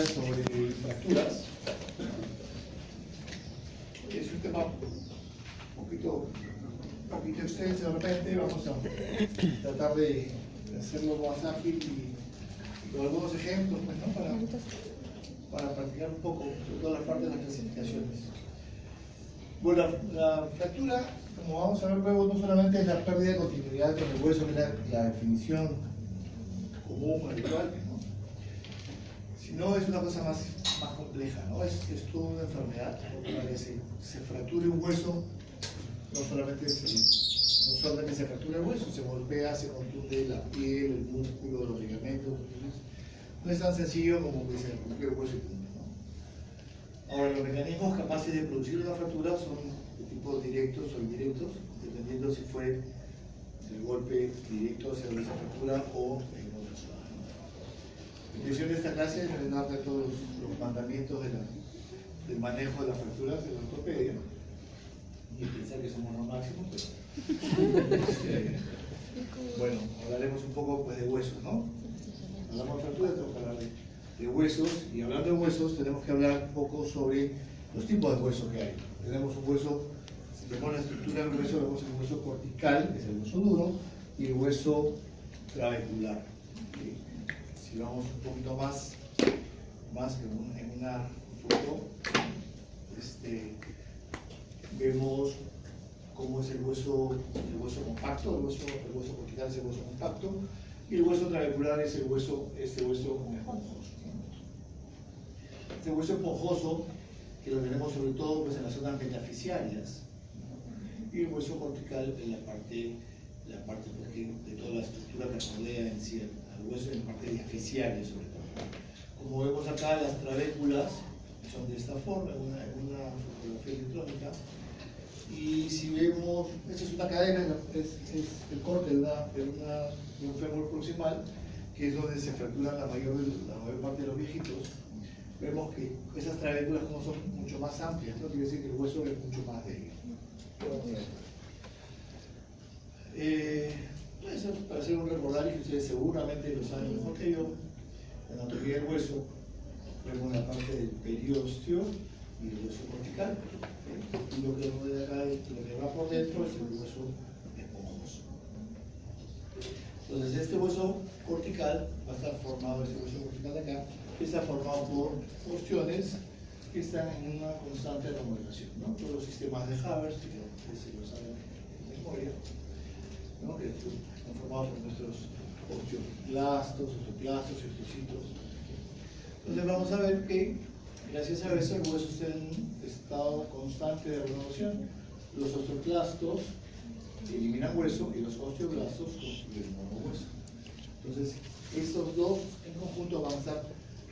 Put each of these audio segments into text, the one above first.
días sobre fracturas. Es un tema un poquito extenso de repente. Vamos a tratar de hacerlo más ágil y con algunos ejemplos, pues, ¿no? para practicar un poco todas las partes de las clasificaciones. Bueno, la fractura, como vamos a ver luego, no solamente es la pérdida de continuidad con el hueso, que es la definición común, habitual, ¿no? Sino es una cosa más compleja, ¿no? Es toda una enfermedad, ¿no? Para que se fracture un hueso, no solamente se fractura el hueso, se golpea, se contunde la piel, el músculo, los ligamentos. No es tan sencillo como que se rompió el hueso y punto, ¿no? Ahora, los mecanismos capaces de producir una fractura son de tipo directos o indirectos, dependiendo si fue el golpe directo hacia esa fractura o en otra zona, ¿no? La intención de esta clase es darte todos los mandamientos del manejo de las fracturas de la ortopedia y pensar que somos los máximos, pero bueno, hablaremos un poco, pues, de huesos, ¿no? Hablamos de fracturas, tenemos que hablar de huesos, y hablando de huesos tenemos que hablar un poco sobre los tipos de huesos que hay. Tenemos un hueso, si vemos la estructura del hueso, vemos el hueso cortical, que es el hueso duro, y el hueso trabecular. ¿Sí? Si vamos un poquito más en una foto, vemos cómo es el hueso compacto, el hueso cortical es el hueso compacto, y el hueso trabecular es este hueso esponjoso. Este hueso esponjoso, que lo tenemos sobre todo, pues, en las zonas metafisiarias, ¿no? Y el hueso cortical en la parte de toda la estructura que rodea en sí al hueso, en la parte diafisiaria sobre todo. Como vemos acá, las trabéculas son de esta forma, en una fotografía electrónica. Y si vemos, esta es una cadena, es el corte de un fémur proximal, que es donde se fracturan la mayor parte de los viejitos. Vemos que esas trabéculas, como son mucho más amplias, esto quiere decir que el hueso es mucho más débil. Eso para hacer un recordario, que ustedes seguramente lo saben mejor que yo. La anatomía del hueso, vemos la parte del periósteo y el hueso cortical, y lo que rodea acá, lo que va por dentro, es el hueso esponjoso. Entonces, este hueso cortical va a estar formado, este hueso cortical de acá, está formado por porciones que están en una constante remodelación, ¿no? Todos los sistemas de Haber, que se lo saben de memoria, ¿no? Que están formados por nuestros osteoclastos, osteoclastos y osteocitos. Entonces vamos a ver que gracias a eso el hueso está en estado constante de renovación. Los osteoclastos eliminan hueso y los osteoblastos construyen nuevo hueso. Entonces, estos dos en conjunto van a estar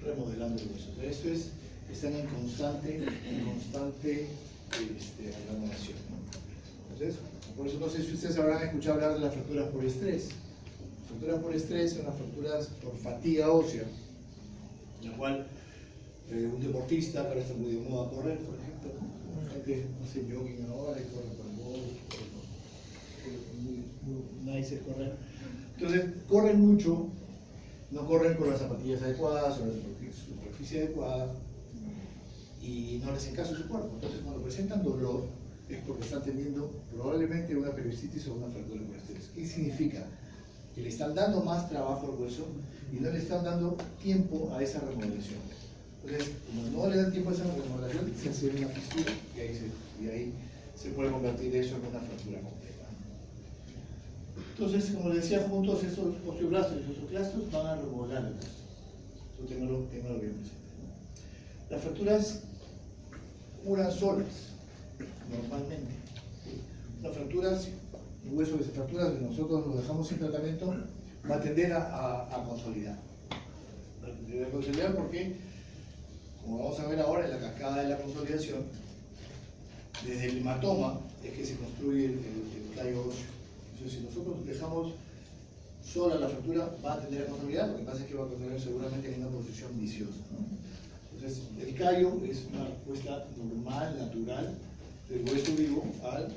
remodelando el hueso. Entonces, están en constante renovación, ¿no? Entonces, por eso no sé si ustedes habrán escuchado hablar de las fracturas por estrés. Las fracturas por estrés son las fracturas por fatiga ósea, en la cual un deportista, que ahora está muy de moda correr, por ejemplo, ¿no? Gente hace jogging ahora y corre por el bosque, muy nice es correr. Entonces, corren mucho, no corren con las zapatillas adecuadas o la superficie adecuada y no les encaja su cuerpo. Entonces, cuando presentan dolor, es porque están teniendo probablemente una periostititis o una fractura por estrés. ¿Qué significa? Que le están dando más trabajo al hueso y no le están dando tiempo a esa remodelación. Entonces, como no le dan tiempo a esa remodelación, se hace una fisura y ahí se puede convertir eso en una fractura completa. Entonces, como les decía, juntos esos osteoblastos y osteoclastos van a remodelar el hueso. Esto téngalo bien presente, ¿no? Las fracturas curan solas, normalmente. Las fracturas, el hueso que se fractura, si nosotros lo dejamos sin tratamiento, va a tender a consolidar. Va a tender a consolidar porque, como vamos a ver ahora en la cascada de la consolidación, desde el hematoma es que se construye el tallo óseo. Entonces, si nosotros dejamos sola la fractura, va a tender a consolidar. Lo que pasa es que va a consolidar seguramente en una posición viciosa, ¿no? Entonces, el callo es una respuesta normal, natural, del hueso vivo al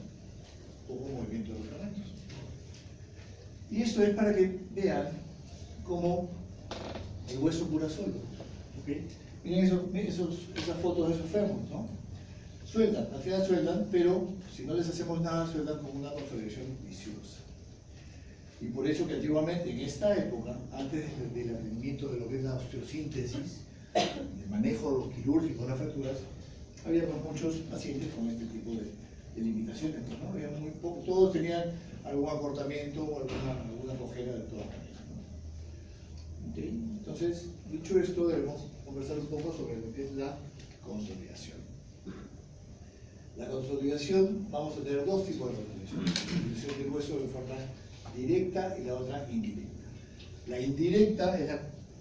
poco movimiento de los fragmentos. Y esto es para que vean cómo el hueso cura solo, ¿okay? Miren esas fotos de esos fémures, ¿no? Sueltan, al final sueltan, pero si no les hacemos nada, sueltan como una consolidación viciosa. Y por eso que antiguamente, en esta época, antes del aprendimiento de lo que es la osteosíntesis, el manejo quirúrgico de las fracturas, había muchos pacientes con este tipo de limitaciones, ¿no? Había muy poco, todos tenían algún acortamiento o alguna cojera de todas maneras, ¿no? ¿Okay? Entonces, dicho esto, debemos conversar un poco sobre lo que es la consolidación. La consolidación, vamos a tener dos tipos de consolidación. La consolidación del hueso de forma directa y la otra indirecta. La indirecta es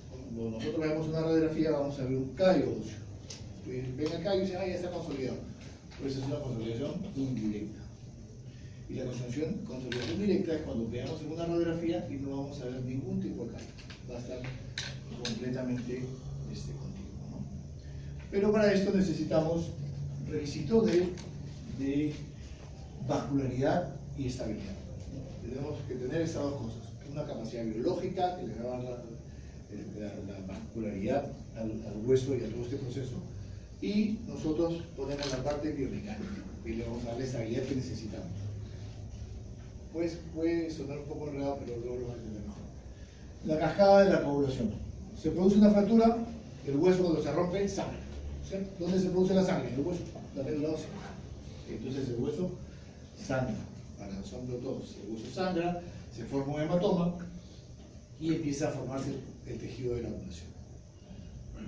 cuando nosotros veamos una radiografía, vamos a ver un callo óseo. Ven acá y dicen, ah, ya está consolidado. Pues es una consolidación indirecta. Y la consolidación directa es cuando veamos en una radiografía y no vamos a ver ningún tipo de callo. Va a estar completamente continuo, ¿no? Pero para esto necesitamos requisitos de vascularidad y estabilidad. Tenemos que tener estas dos cosas. Una capacidad biológica que le va a dar la vascularidad al hueso y a todo este proceso. Y nosotros ponemos la parte biomecánica y le vamos a dar la estabilidad que necesitamos. Pues puede sonar un poco enredado, pero luego lo van a entender mejor. La cascada de la coagulación. Se produce una fractura, el hueso cuando se rompe sangra. ¿Sí? ¿Dónde se produce la sangre? En el hueso, la médula ósea. Entonces el hueso sangra. Para nosotros todos, el hueso sangra, se forma un hematoma y empieza a formarse el tejido de la anulación.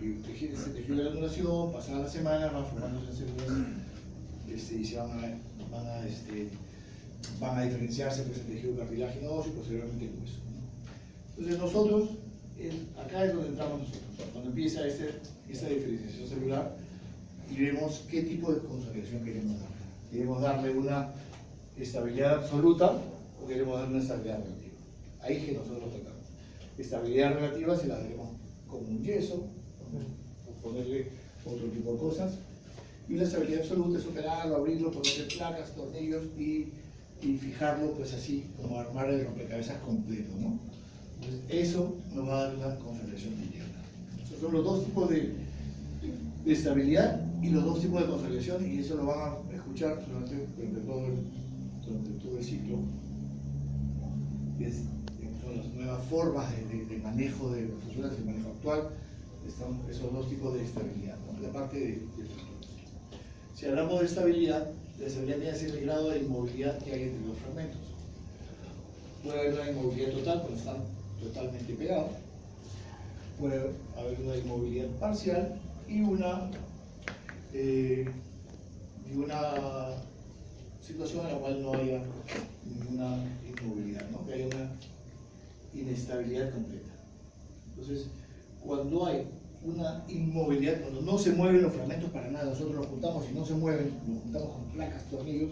Y ese tejido de la anulación, pasada la semana, van formándose células y se van a diferenciarse pues, el tejido cartilaginoso y posteriormente el hueso. Entonces nosotros, acá es donde entramos nosotros, cuando empieza esta diferenciación celular y vemos qué tipo de consolidación queremos darle. ¿Queremos darle una estabilidad absoluta o queremos darle una estabilidad relativa? Ahí es que nosotros tratamos. Estabilidad relativa se la daremos como un yeso, o ponerle otro tipo de cosas. Y la estabilidad absoluta es operarlo, abrirlo, ponerle placas, tornillos y fijarlo, pues así, como armar el rompecabezas completo, ¿no? Entonces, eso nos va a dar una consolidación interna. Esos son los dos tipos de estabilidad y los dos tipos de consolidación, y eso lo van a escuchar durante todo el ciclo. Son las nuevas formas de manejo de las fracturas, el manejo actual, están esos dos tipos de estabilidad, ¿no? La parte de fracturas. Si hablamos de estabilidad, la estabilidad tiene que ser el grado de inmovilidad que hay entre los fragmentos. Puede haber una inmovilidad total cuando están totalmente pegados, puede haber una inmovilidad parcial y una situación en la cual no haya ninguna inmovilidad, ¿no? Que haya una inestabilidad completa. Entonces, cuando hay una inmovilidad, cuando no se mueven los fragmentos para nada, nosotros los juntamos y no se mueven, los juntamos con placas, tornillos,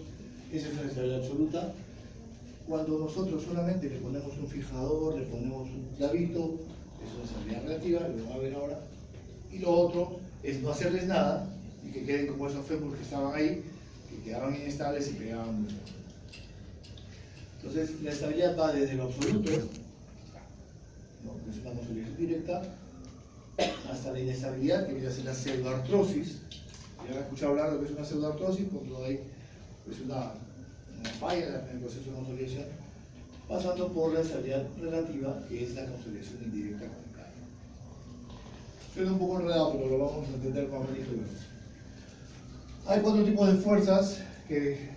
esa es una estabilidad absoluta. Cuando nosotros solamente le ponemos un fijador, le ponemos un clavito, es una estabilidad relativa, lo van a ver ahora. Y lo otro es no hacerles nada y que queden como esos fémures que estaban ahí, que quedaban inestables y pegaban mucho. Entonces, la estabilidad va desde lo absoluto, ¿no? Que es una consolidación directa, hasta la inestabilidad, que viene a ser la pseudoartrosis. Ya han escuchado hablar de lo que es una pseudoartrosis, cuando hay pues, una falla en el proceso de consolidación, pasando por la estabilidad relativa, que es la consolidación indirecta con el callo. Suena un poco enredado, pero lo vamos a entender más bonito luego. Hay cuatro tipos de fuerzas que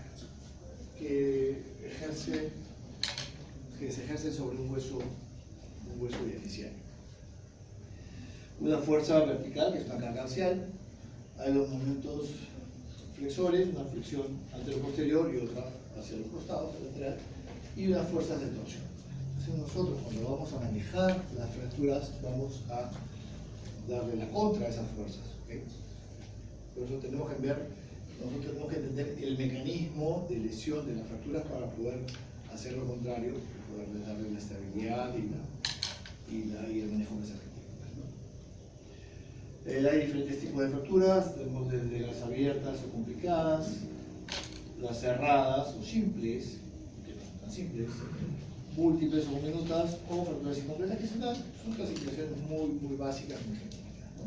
se ejercen sobre un hueso diafisiario. Una fuerza vertical, que es una carga axial. Hay los momentos flexores, una flexión anterior-posterior y otra hacia los costados, lateral, y unas fuerzas de torsión. Entonces nosotros cuando vamos a manejar las fracturas vamos a darle la contra a esas fuerzas. ¿Okay? Por eso tenemos que nosotros tenemos que entender el mecanismo de lesión de las fracturas para poder hacer lo contrario, poder darle la estabilidad y el manejo que se requiere. Hay diferentes tipos de fracturas, tenemos desde las abiertas o complicadas, las cerradas o simples, que no son tan simples, múltiples o minutas, o fracturas incompletas, que son clasificaciones muy básicas, muy genéricas, ¿no?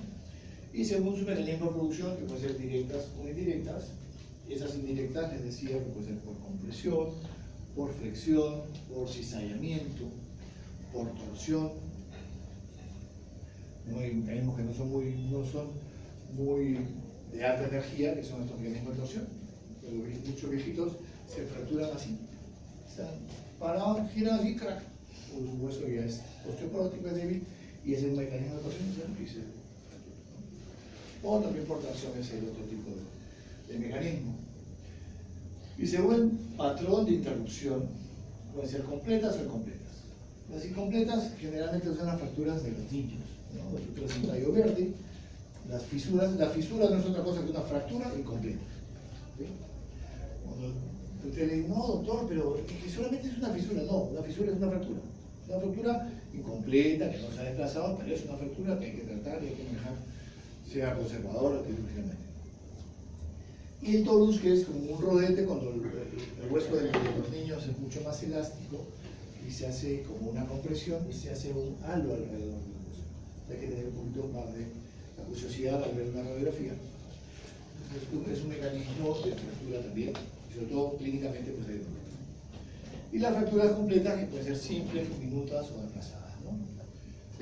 y según su mecanismo de producción, que pueden ser directas o indirectas. Esas indirectas les decía que puede ser por compresión, por flexión, por cizallamiento, por torsión. Hay mecanismos que no son muy de alta energía, que son estos mecanismos de torsión. Pero muchos viejitos se fracturan así. Están parados, giran así, crack. Un hueso ya es osteoporótico, es débil, y ese es el mecanismo de torsión y se fractura. O también por tracción es el otro tipo de mecanismo. Y según el patrón de interrupción, pueden ser completas o incompletas. Las incompletas generalmente son las fracturas de los niños, ¿no? Las fracturas en tallo verde, las fisuras. La fisura no es otra cosa que una fractura incompleta. ¿Sí? Cuando usted le dice, no doctor, pero es que solamente es una fisura. No, la fisura es una fractura. Es una fractura incompleta, que no se ha desplazado, pero es una fractura que hay que tratar y hay que dejar sea conservadora quirúrgicamente. Y el torus, que es como un rodete, cuando el hueso de los niños es mucho más elástico y se hace como una compresión y se hace un halo alrededor del hueso. Hay que tener un poquito más de acuciosidad al ver una radiografía. Es un mecanismo de fractura también, y sobre todo clínicamente pues hay dolor. Y las fracturas completas, que pueden ser simples, diminutas o desplazadas, ¿no?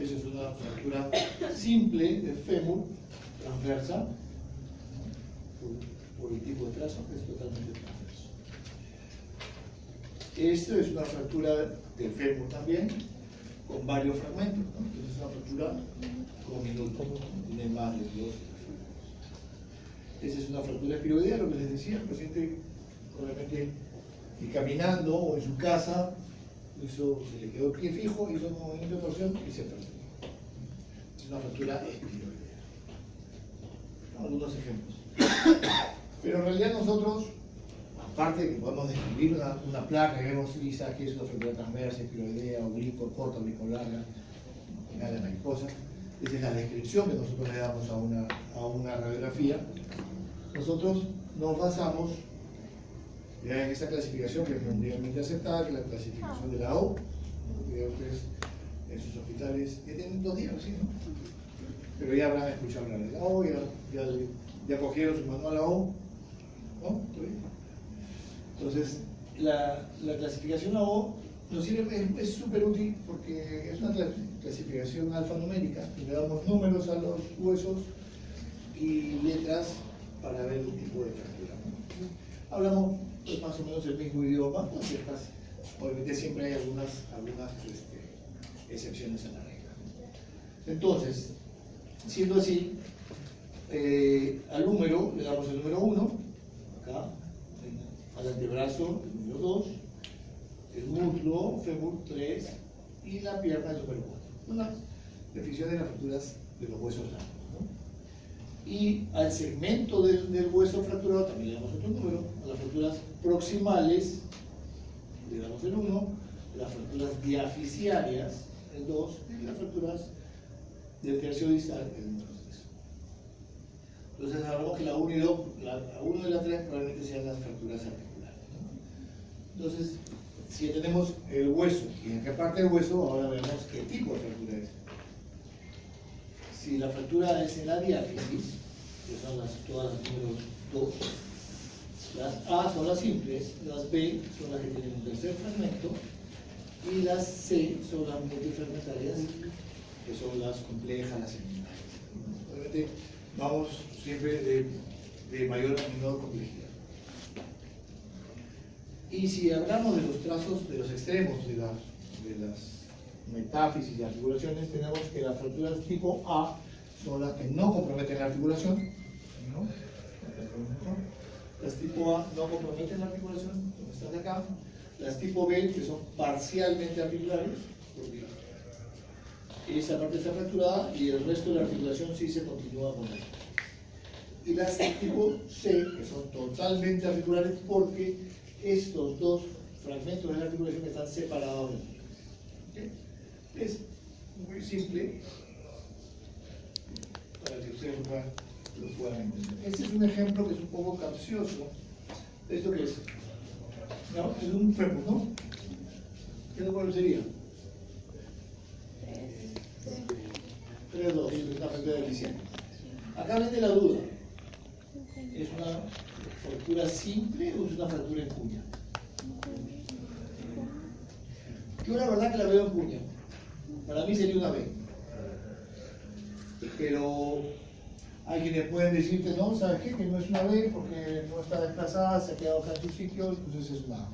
Eso es una fractura simple de fémur, transversa, por el tipo de trazo, que es totalmente transverso. Esto es una fractura del fémur también, con varios fragmentos, ¿no? Entonces es una fractura con minuto, tiene más de 2 fragmentos. Esa es una fractura espiroidea, lo que les decía, el paciente probablemente caminando o en su casa, se le quedó el pie fijo, hizo un movimiento de torsión y se fracturó. Es una fractura espiroidea. Algunos ejemplos. Pero en realidad nosotros, aparte de que podemos describir una placa que vemos lisa, que es una fractura transversa, espiroidea, oblicuo, corta, oblicuo larga, de mariposa, esa es la descripción que nosotros le damos a una radiografía. Nosotros nos basamos en esta clasificación que es mundialmente aceptada, que es la clasificación de la O, que ustedes en sus hospitales ya tienen 2 días, ¿sí, no? Pero ya habrán escuchado hablar de la O, ya cogieron su manual a la O, ¿no? Entonces, la clasificación AO nos sirve, es súper útil porque es una clasificación alfanumérica, le damos números a los huesos y letras para ver el tipo de fractura, ¿no? Hablamos pues, más o menos el mismo idioma, con ciertas, obviamente siempre hay algunas excepciones a la regla. Entonces, siendo así, al número le damos el número 1, acá, al antebrazo el número 2, el muslo, fémur 3 y la pierna el número 4. Una definición de las fracturas de los huesos largos, ¿no? Y al segmento del hueso fracturado también le damos otro número. A las fracturas proximales le damos el 1, a las fracturas diaficiarias el 2 y las fracturas del tercio distal el número 3. Entonces hablamos que la 1 y 2, la 1 y la 3 probablemente sean las fracturas articulares, ¿no? Entonces, si tenemos el hueso y en qué parte del hueso, ahora vemos qué tipo de fractura es. Si la fractura es en la diáfisis, que son todas las números 2, las A son las simples, las B son las que tienen un tercer fragmento y las C son las multifragmentarias, que son las complejas, las seminales. Obviamente vamos siempre de mayor a menor complejidad. Y si hablamos de los trazos, de los extremos de las metáfisis y articulaciones, tenemos que las fracturas tipo A son las que no comprometen la articulación, ¿no? Las tipo A no comprometen la articulación, como están de acá. Las tipo B, que son parcialmente articulares, porque esa parte está fracturada y el resto de la articulación sí se continúa con ella. Y las tipo C, que son totalmente articulares, porque estos dos fragmentos de la articulación están separados del otro. ¿Okay? Es muy simple para que ustedes lo puedan entender. Este es un ejemplo que es un poco capcioso. ¿Esto qué es? No, es un fémur, ¿no? ¿Qué número sería? 3, 2, es una fractura deficiente. Acá viene la duda. ¿Es una fractura simple o es una fractura en cuña? Yo la verdad que la veo en cuña. Para mí sería una B. Pero hay quienes pueden decirte, no, ¿sabes qué? Que no es una B porque no está desplazada, se ha quedado acá en su sitio, entonces es una A.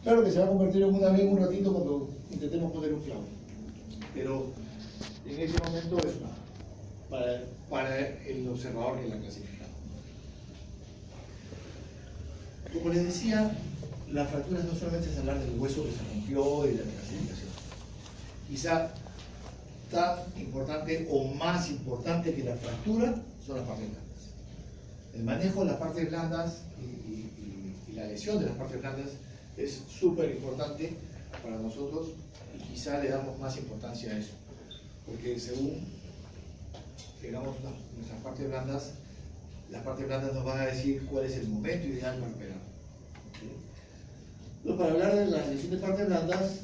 Claro que se va a convertir en una B en un ratito cuando intentemos poner un clavo. Pero en ese momento es una A para el observador que la clasifica. Como les decía, las fracturas no solamente es hablar del hueso que se rompió y de la clasificación. Quizá tan importante o más importante que la fractura son las partes blandas. El manejo de las partes blandas y la lesión de las partes blandas es súper importante para nosotros y quizá le damos más importancia a eso. Porque según digamos nuestras partes blandas, las partes blandas nos van a decir cuál es el momento ideal para operar. ¿Sí? Entonces, para hablar de la lesión de partes blandas,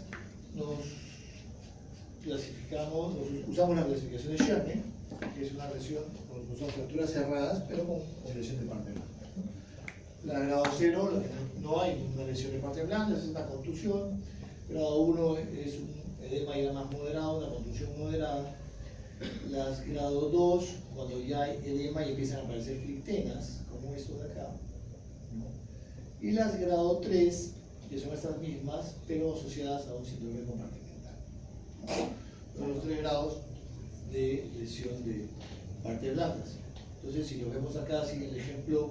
usamos la clasificación de Sherman, que es una lesión, son fracturas cerradas, pero con lesión de parte blanda. La grado 0, no hay una lesión de parte blanda, es una contusión. Grado 1 es un edema ya más moderado, una contusión moderada. Las grado 2, cuando ya hay edema y empiezan a aparecer flictenas, como esto de acá, ¿no? Y las grado 3, que son estas mismas, pero asociadas a un síndrome compartimental, ¿no? Son los 3 grados de lesión de partes blandas. Entonces, si lo vemos acá, sin el ejemplo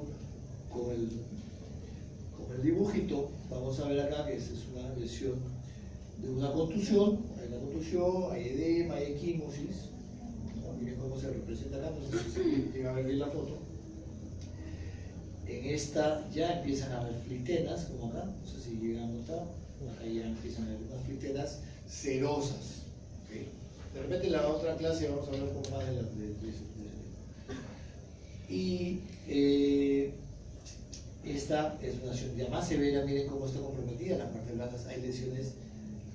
con el dibujito, vamos a ver acá que esa es una lesión de una contusión. Hay una contusión, hay edema, hay equimosis. Miren cómo se representa acá, no sé si se llega a ver bien la foto. En esta ya empiezan a haber flictenas, como acá, no sé si llegan a notar. Acá ya empiezan a haber unas flictenas cerosas. ¿Okay? De repente en la otra clase vamos a hablar un poco más de eso. Y esta es una lesión ya más severa, miren cómo está comprometida en las partes blandas. Hay lesiones,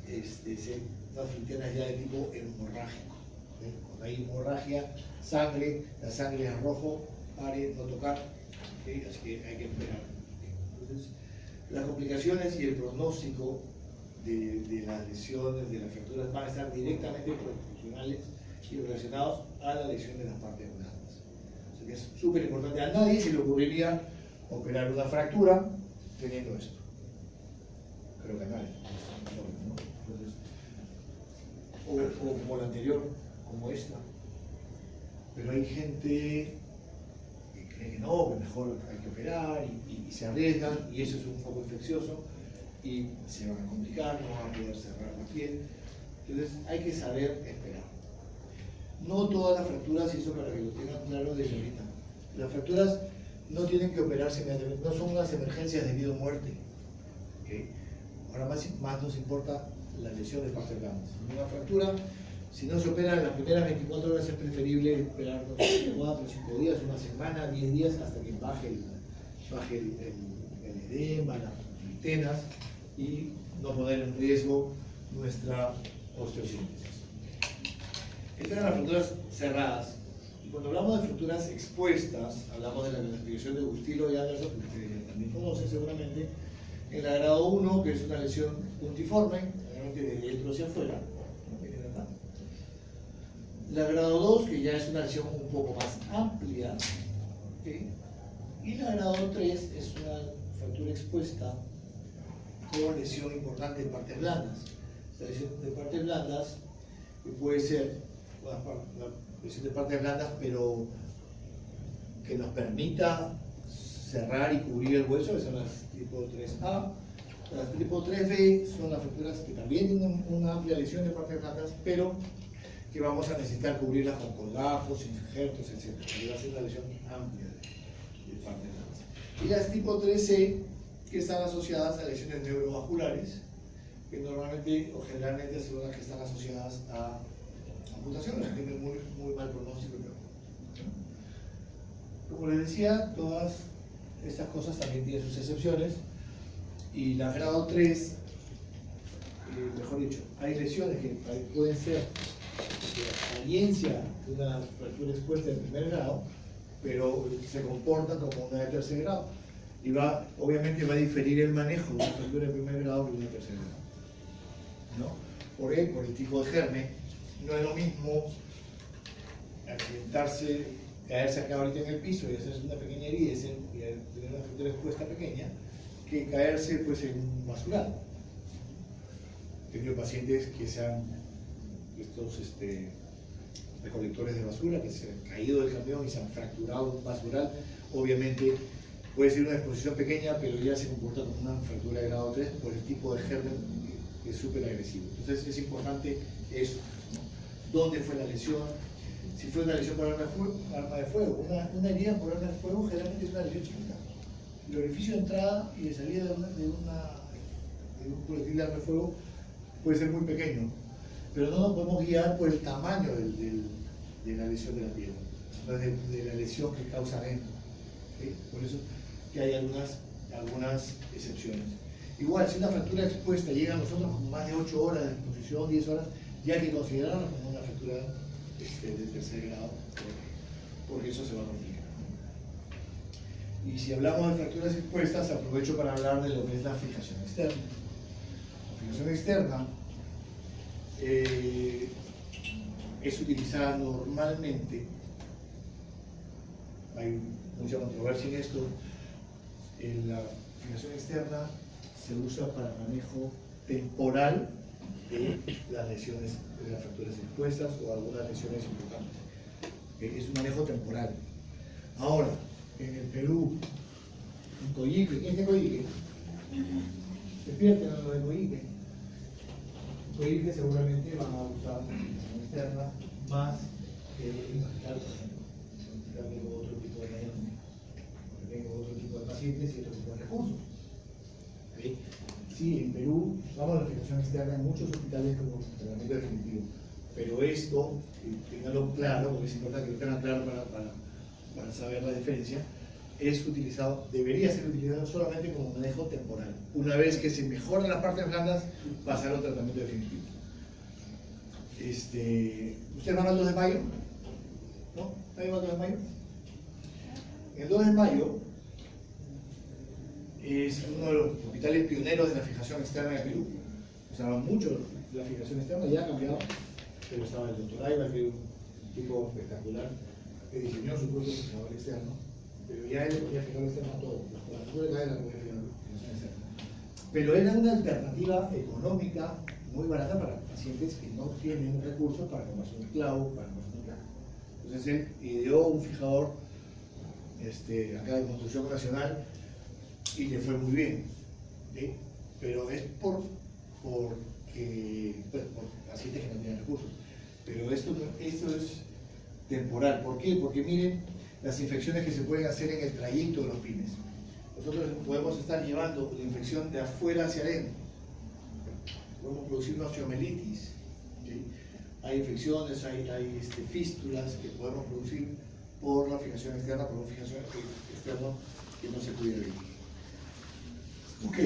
unas flictenas ya de tipo hemorrágico. Cuando hay hemorragia, sangre, la sangre es rojo, pare, no tocar, ¿okay? Así que hay que esperar. Entonces, las complicaciones y el pronóstico de las lesiones, de las fracturas, van a estar directamente proporcionales y relacionados a la lesión de las partes blandas. Así que es súper importante. A nadie se le ocurriría operar una fractura teniendo esto. Creo que a nadie. Entonces, o como la anterior, como esta. Pero hay gente que cree que no, que mejor hay que operar y se arriesgan, y eso es un foco infeccioso y se van a complicar, no van a poder cerrar la piel. Entonces hay que saber esperar. No todas las fracturas, y eso para que lo tengan claro desde ahorita, las fracturas no tienen que operarse inmediatamente, no son unas emergencias de vida o muerte. ¿Okay? Ahora más nos importa la lesión de partes blandas. Una fractura, si no se opera en las primeras 24 horas, es preferible esperar 4 o 5 días, una semana, 10 días, hasta que baje el edema, las flictenas, y no poner en riesgo nuestra osteosíntesis. Estas eran las fracturas cerradas. Y cuando hablamos de fracturas expuestas, hablamos de la clasificación de Bustillo y Anderson, que ustedes también conocen seguramente, en la grado 1, que es una lesión puntiforme, realmente de dentro hacia afuera. La grado 2, que ya es una lesión un poco más amplia, ¿okay? Y la grado 3 es una fractura expuesta con lesión importante de partes blandas. La lesión de partes blandas puede ser la lesión de partes blandas, pero que nos permita cerrar y cubrir el hueso, que son las tipo 3A. Las tipo 3B son las fracturas que también tienen una amplia lesión de partes blandas, pero que vamos a necesitar cubrirlas con colgajos, injertos, etc. Y va a ser una lesión amplia de partes blandas. Y las tipo 3C, que están asociadas a lesiones neurovasculares, que normalmente o generalmente son las que están asociadas a amputaciones, que tienen muy mal pronóstico. Como les decía, todas estas cosas también tienen sus excepciones, y la grado 3, mejor dicho, hay lesiones que pueden ser de apariencia de una fractura expuesta en primer grado, pero se comporta como una de tercer grado. Y obviamente va a diferir el manejo de una fractura de primer grado que de una de tercer grado, ¿no? Por el tipo de germen. No es lo mismo accidentarse, caerse acá ahorita en el piso y hacerse una pequeña herida y tener una fractura expuesta pequeña, que caerse pues en un basural. He tenido pacientes que se han, estos recolectores de basura, que se han caído del camión y se han fracturado un basural. Obviamente puede ser una exposición pequeña, pero ya se comporta como una fractura de grado 3 por el tipo de germen que es súper agresivo. Entonces es importante eso, ¿no? ¿Dónde fue la lesión? Si fue una lesión por arma de fuego, una herida por arma de fuego generalmente es una lesión chiquita. El orificio de entrada y de salida de un proyectil de arma de fuego puede ser muy pequeño, pero no nos podemos guiar por el tamaño de la lesión de la piel, sino de la lesión que causa adentro. ¿Sí? Por eso que hay algunas excepciones. Igual, si una fractura expuesta llega a nosotros con más de 8 horas de exposición, 10 horas, ya hay que considerarla como una fractura de tercer grado, porque eso se va a complicar. Y si hablamos de fracturas expuestas, aprovecho para hablar de lo que es la fijación externa. La fijación externa es utilizada normalmente, hay mucha controversia en esto, la fijación externa se usa para manejo temporal de las lesiones, de las fracturas expuestas o algunas lesiones importantes. Es un manejo temporal. Ahora, en el Perú, en Coyique, ¿quién es de Coyique? Despierten a lo de Coyique. En Coyique seguramente van a usar fijación externa más que imaginar, por ejemplo. Tengo otro tipo de pacientes, tengo otro tipo de pacientes y otro tipo de recursos. ¿Okay? Sí, en Perú usamos la fijación externa en muchos hospitales como tratamiento definitivo, pero esto, ténganlo claro, porque es importante que lo tengan claro para saber la diferencia, debería ser utilizado solamente como manejo temporal. Una vez que se mejoran las partes blandas, pasar al tratamiento definitivo. ¿Ustedes van al 2 de mayo? ¿No? ¿Nadie va al 2 de mayo? El 2 de mayo es uno de los hospitales pioneros de la fijación externa de Perú. Usaba mucho la fijación externa, ya ha cambiado, pero estaba el doctor Aiba, que es un tipo espectacular, que diseñó su propio fijador externo, pero ya él podía fijar externo a todo, la fractura de cadera podía fijar fijación externa. Pero era una alternativa económica muy barata para pacientes que no tienen recursos para comprarse un clavo, para comprarse un clavo. Entonces él ideó un fijador acá de construcción nacional y le fue muy bien, ¿sí? Pero es por pacientes que no tienen recursos. Pero esto es temporal. ¿Por qué? Porque miren las infecciones que se pueden hacer en el trayecto de los pines. Nosotros podemos estar llevando la infección de afuera hacia adentro. Podemos producir una osteomelitis. ¿Sí? Hay infecciones, hay fístulas que podemos producir por la fijación externa, por una fijación externa que no se pudiera evitar. Ok,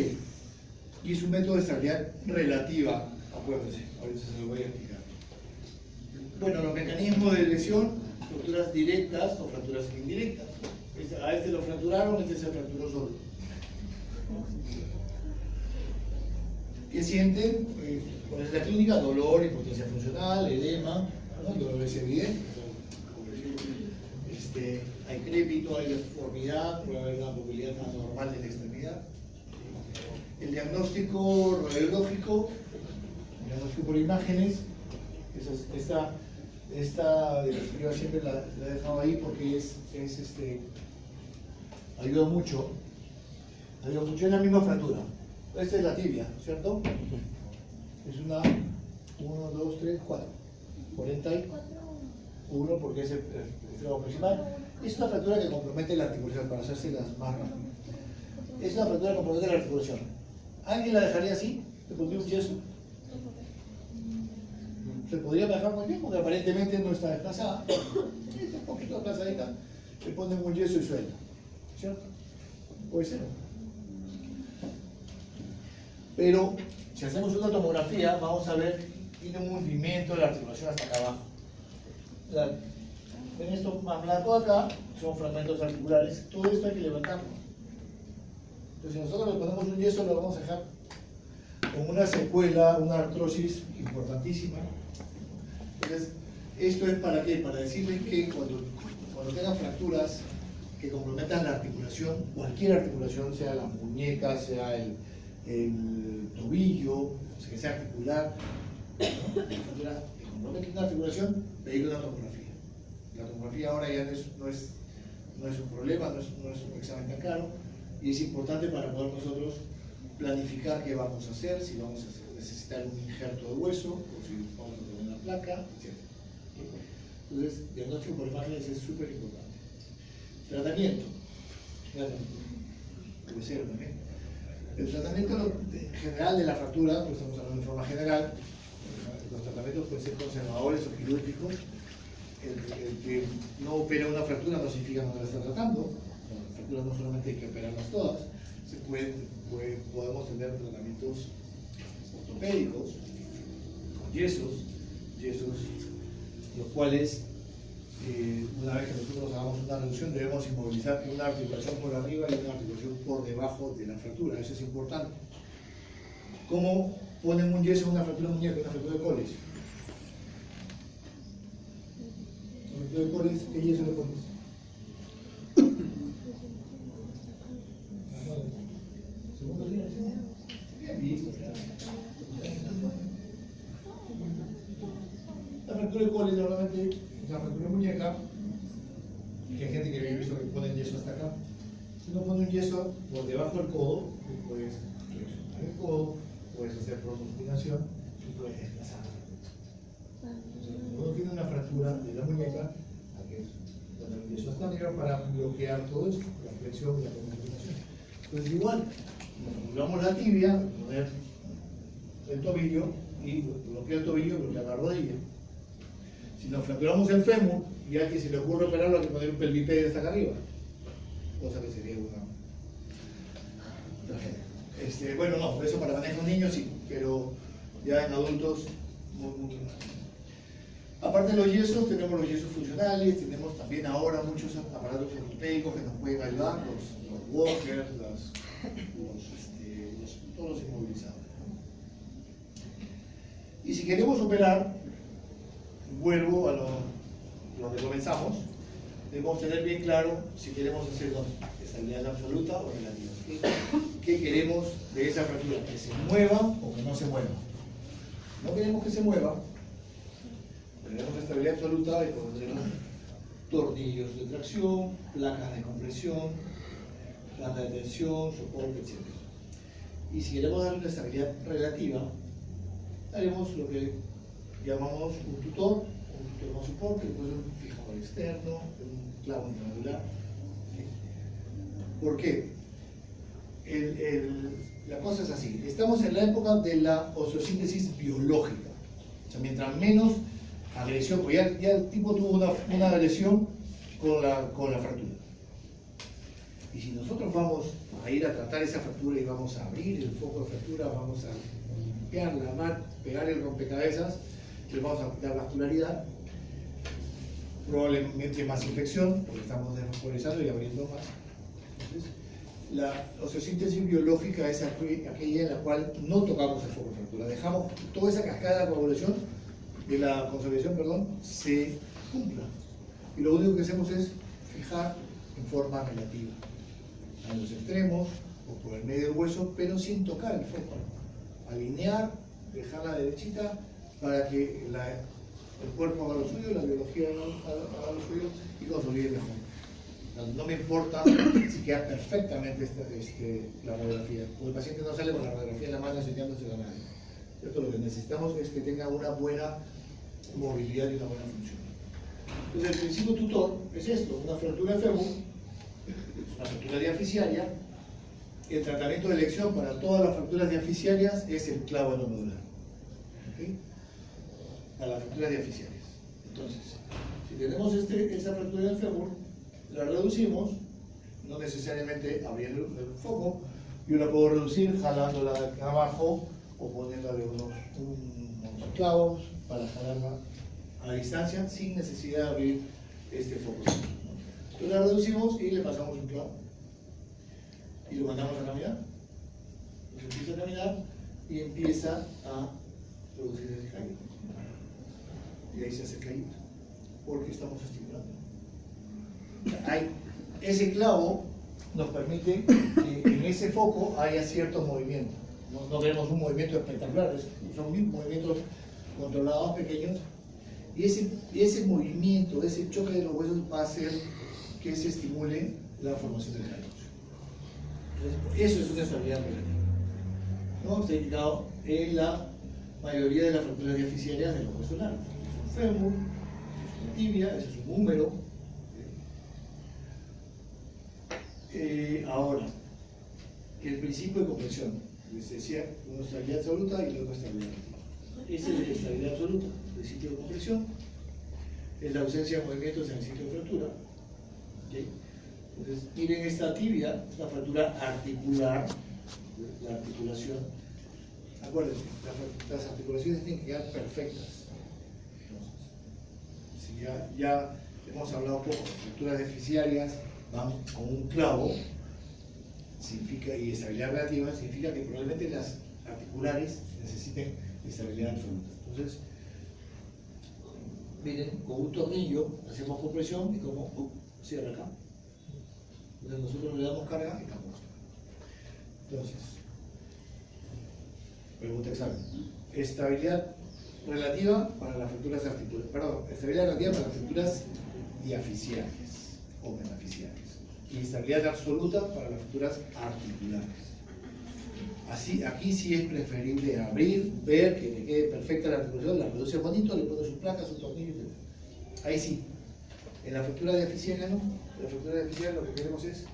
y es un método de estabilidad relativa, acuérdense, ahorita se lo voy a explicar. Bueno, los mecanismos de lesión, fracturas directas o fracturas indirectas. A este lo fracturaron, este se fracturó solo. ¿Qué sienten? ¿Cuál es la clínica? Dolor, impotencia funcional, edema, ¿no? El dolor es evidente. Hay crépito, hay deformidad, puede haber una movilidad anormal de la extremidad. El diagnóstico radiológico, el diagnóstico por imágenes, esta diapositiva siempre la he dejado ahí porque ayuda mucho. Es la misma fractura. Esta es la tibia, ¿cierto? Es una 1, 2, 3, 4. 41 porque es el extremo principal. Es una fractura que compromete la articulación, para hacerse las más rápidas. Es una fractura que compromete la articulación. ¿Alguien la dejaría así? ¿Le pondría un yeso? Se podría manejar muy bien porque aparentemente no está desplazada. Está un poquito desplazadita. Le ponen un yeso y suelta. ¿Cierto? Puede ser. Pero si hacemos una tomografía, vamos a ver que tiene un hundimiento de la articulación hasta acá abajo. ven esto más blanco acá, son fragmentos articulares, todo esto hay que levantarlo. Entonces si nosotros le ponemos un yeso lo vamos a dejar con una secuela, una artrosis importantísima. Entonces, ¿esto es para qué? Para decirles que cuando tengan fracturas que comprometan la articulación, cualquier articulación, sea la muñeca, sea el tobillo, o sea, que sea articular, ¿no? Fractura que compromete una articulación, pedir una tomografía. La tomografía ahora ya no es un problema, no es un examen tan caro, y es importante para poder nosotros planificar qué vamos a hacer, si vamos a necesitar un injerto de hueso, o si vamos a tener una placa, etc. Entonces, diagnóstico por imágenes es súper importante. Tratamiento. Huesero también. El tratamiento general de la fractura, pues estamos hablando de forma general, los tratamientos pueden ser conservadores o quirúrgicos. El que no opera una fractura no significa que no la está tratando. Las fracturas no solamente hay que operarlas todas, podemos tener tratamientos ortopédicos, con yesos, los cuales, una vez que nosotros hagamos una reducción, debemos inmovilizar una articulación por arriba y una articulación por debajo de la fractura. Eso es importante. ¿Cómo ponen un yeso en una fractura de muñeca, una fractura de coles? ¿De coles? ¿Qué yeso le pones? ¿Segundo día? La fractura de coles normalmente es la fractura de muñeca, que hay gente que he visto que ponen yeso hasta acá. Si uno pone un yeso por debajo del codo, puedes flexionar el codo, puedes hacer prosuspinación y puedes desplazar. Entonces, cuando uno tiene una fractura de la muñeca, hay que poner un yeso hasta arriba para bloquear todo esto, la flexión y la prosuspinación. Entonces igual, doblamos la tibia, poner el tobillo y bloquear el tobillo, bloquear la rodilla. Si nos fracturamos el fémur y a alguien se le ocurre operarlo, hay que poner un pelvipedio hasta acá arriba, cosa que sería una tragedia. Bueno, no, eso para manejo de niños sí, pero ya en adultos muy mal. Aparte de los yesos, tenemos los yesos funcionales, tenemos también ahora muchos aparatos ortopédicos que nos pueden ayudar, los walkers, todos los inmovilizados. Y si queremos operar, vuelvo a donde comenzamos, debemos tener bien claro si queremos hacer estabilidad absoluta o relativa. ¿Qué queremos de esa fractura? ¿Que se mueva o que no se mueva? No queremos que se mueva, tenemos estabilidad absoluta y pondremos tornillos de tracción, placas de compresión, planta de tensión, soporte, etc. Y si queremos darle una estabilidad relativa, haremos lo que llamamos un tutor con soporte, después un fijador externo, un clavo intramedular. ¿Por qué? La cosa es así, estamos en la época de la osteosíntesis biológica. O sea, mientras menos agresión, pues ya el tipo tuvo una agresión con la fractura. Y si nosotros vamos a ir a tratar esa fractura y vamos a abrir el foco de fractura, vamos a limpiar, lavar, pegar el rompecabezas, le vamos a quitar vascularidad, probablemente más infección, porque estamos desvascularizando y abriendo más. Entonces, la osteosíntesis biológica es aquella en la cual no tocamos el foco de fractura, dejamos toda esa cascada de coagulación, de la consolidación, perdón, se cumpla. Y lo único que hacemos es fijar en forma relativa, en los extremos o por el medio del hueso, pero sin tocar el foco. Alinear, dejarla derechita para que el cuerpo haga lo suyo, la biología haga lo suyo y consolide mejor. No me importa si queda perfectamente la radiografía, porque el paciente no sale con la radiografía en la mano enseñándose a nadie. ¿Cierto? Lo que necesitamos es que tenga una buena movilidad y una buena función. Entonces, el principio tutor es esto: una fractura de fémur, una fractura diafisiaria. El tratamiento de elección para todas las fracturas diafisiarias es el clavo endomedular. ¿Okay? Para las fracturas diafisiarias. Entonces, si tenemos esa fractura del fémur, la reducimos, no necesariamente abriendo el foco. Yo la puedo reducir jalándola de acá abajo o poniéndole unos clavos para jalarla a la distancia sin necesidad de abrir este foco. Entonces la reducimos y le pasamos un clavo. Y lo mandamos a caminar. Entonces empieza a caminar y empieza a producir ese callo. Y ahí se hace el callito, porque estamos estimulando. O sea, ese clavo nos permite que en ese foco haya ciertos movimientos. No queremos un movimiento espectacular, son movimientos controlados pequeños. Y ese movimiento, ese choque de los huesos va a hacer que se estimule la formación del callo. Entonces, eso es una estabilidad relativa. ¿No? Está indicado en la mayoría de las fracturas diaficiarias de los huesos largos. Es un fémur, es una tibia, eso es un húmero. Ahora, el principio de compresión. Les decía, una estabilidad absoluta y luego estabilidad relativa. Esa es la estabilidad absoluta, el principio de compresión. Es la ausencia de movimientos en el sitio de fractura. ¿Okay? Entonces, miren esta tibia, es una fractura articular, la articulación. Acuérdense, las articulaciones tienen que quedar perfectas. Entonces, si ya hemos hablado un poco de fracturas deficiarias, van con un clavo, significa, y estabilidad relativa, significa que probablemente las articulares necesiten estabilidad absoluta. Entonces, miren, con un tornillo hacemos compresión y como cierra acá. Entonces nosotros le damos carga y estamos. Entonces, pregunta examen. Estabilidad relativa para las fracturas articulares. Perdón, estabilidad relativa para las fracturas diaficiales o metaficiales. Y estabilidad absoluta para las fracturas articulares. Así, aquí sí es preferible abrir, ver que le quede perfecta la articulación, la reduce bonito, le pone sus placas, sus tornillos. Ahí sí. En la fractura diaficiaria no. En la fractura diaficiaria lo que queremos es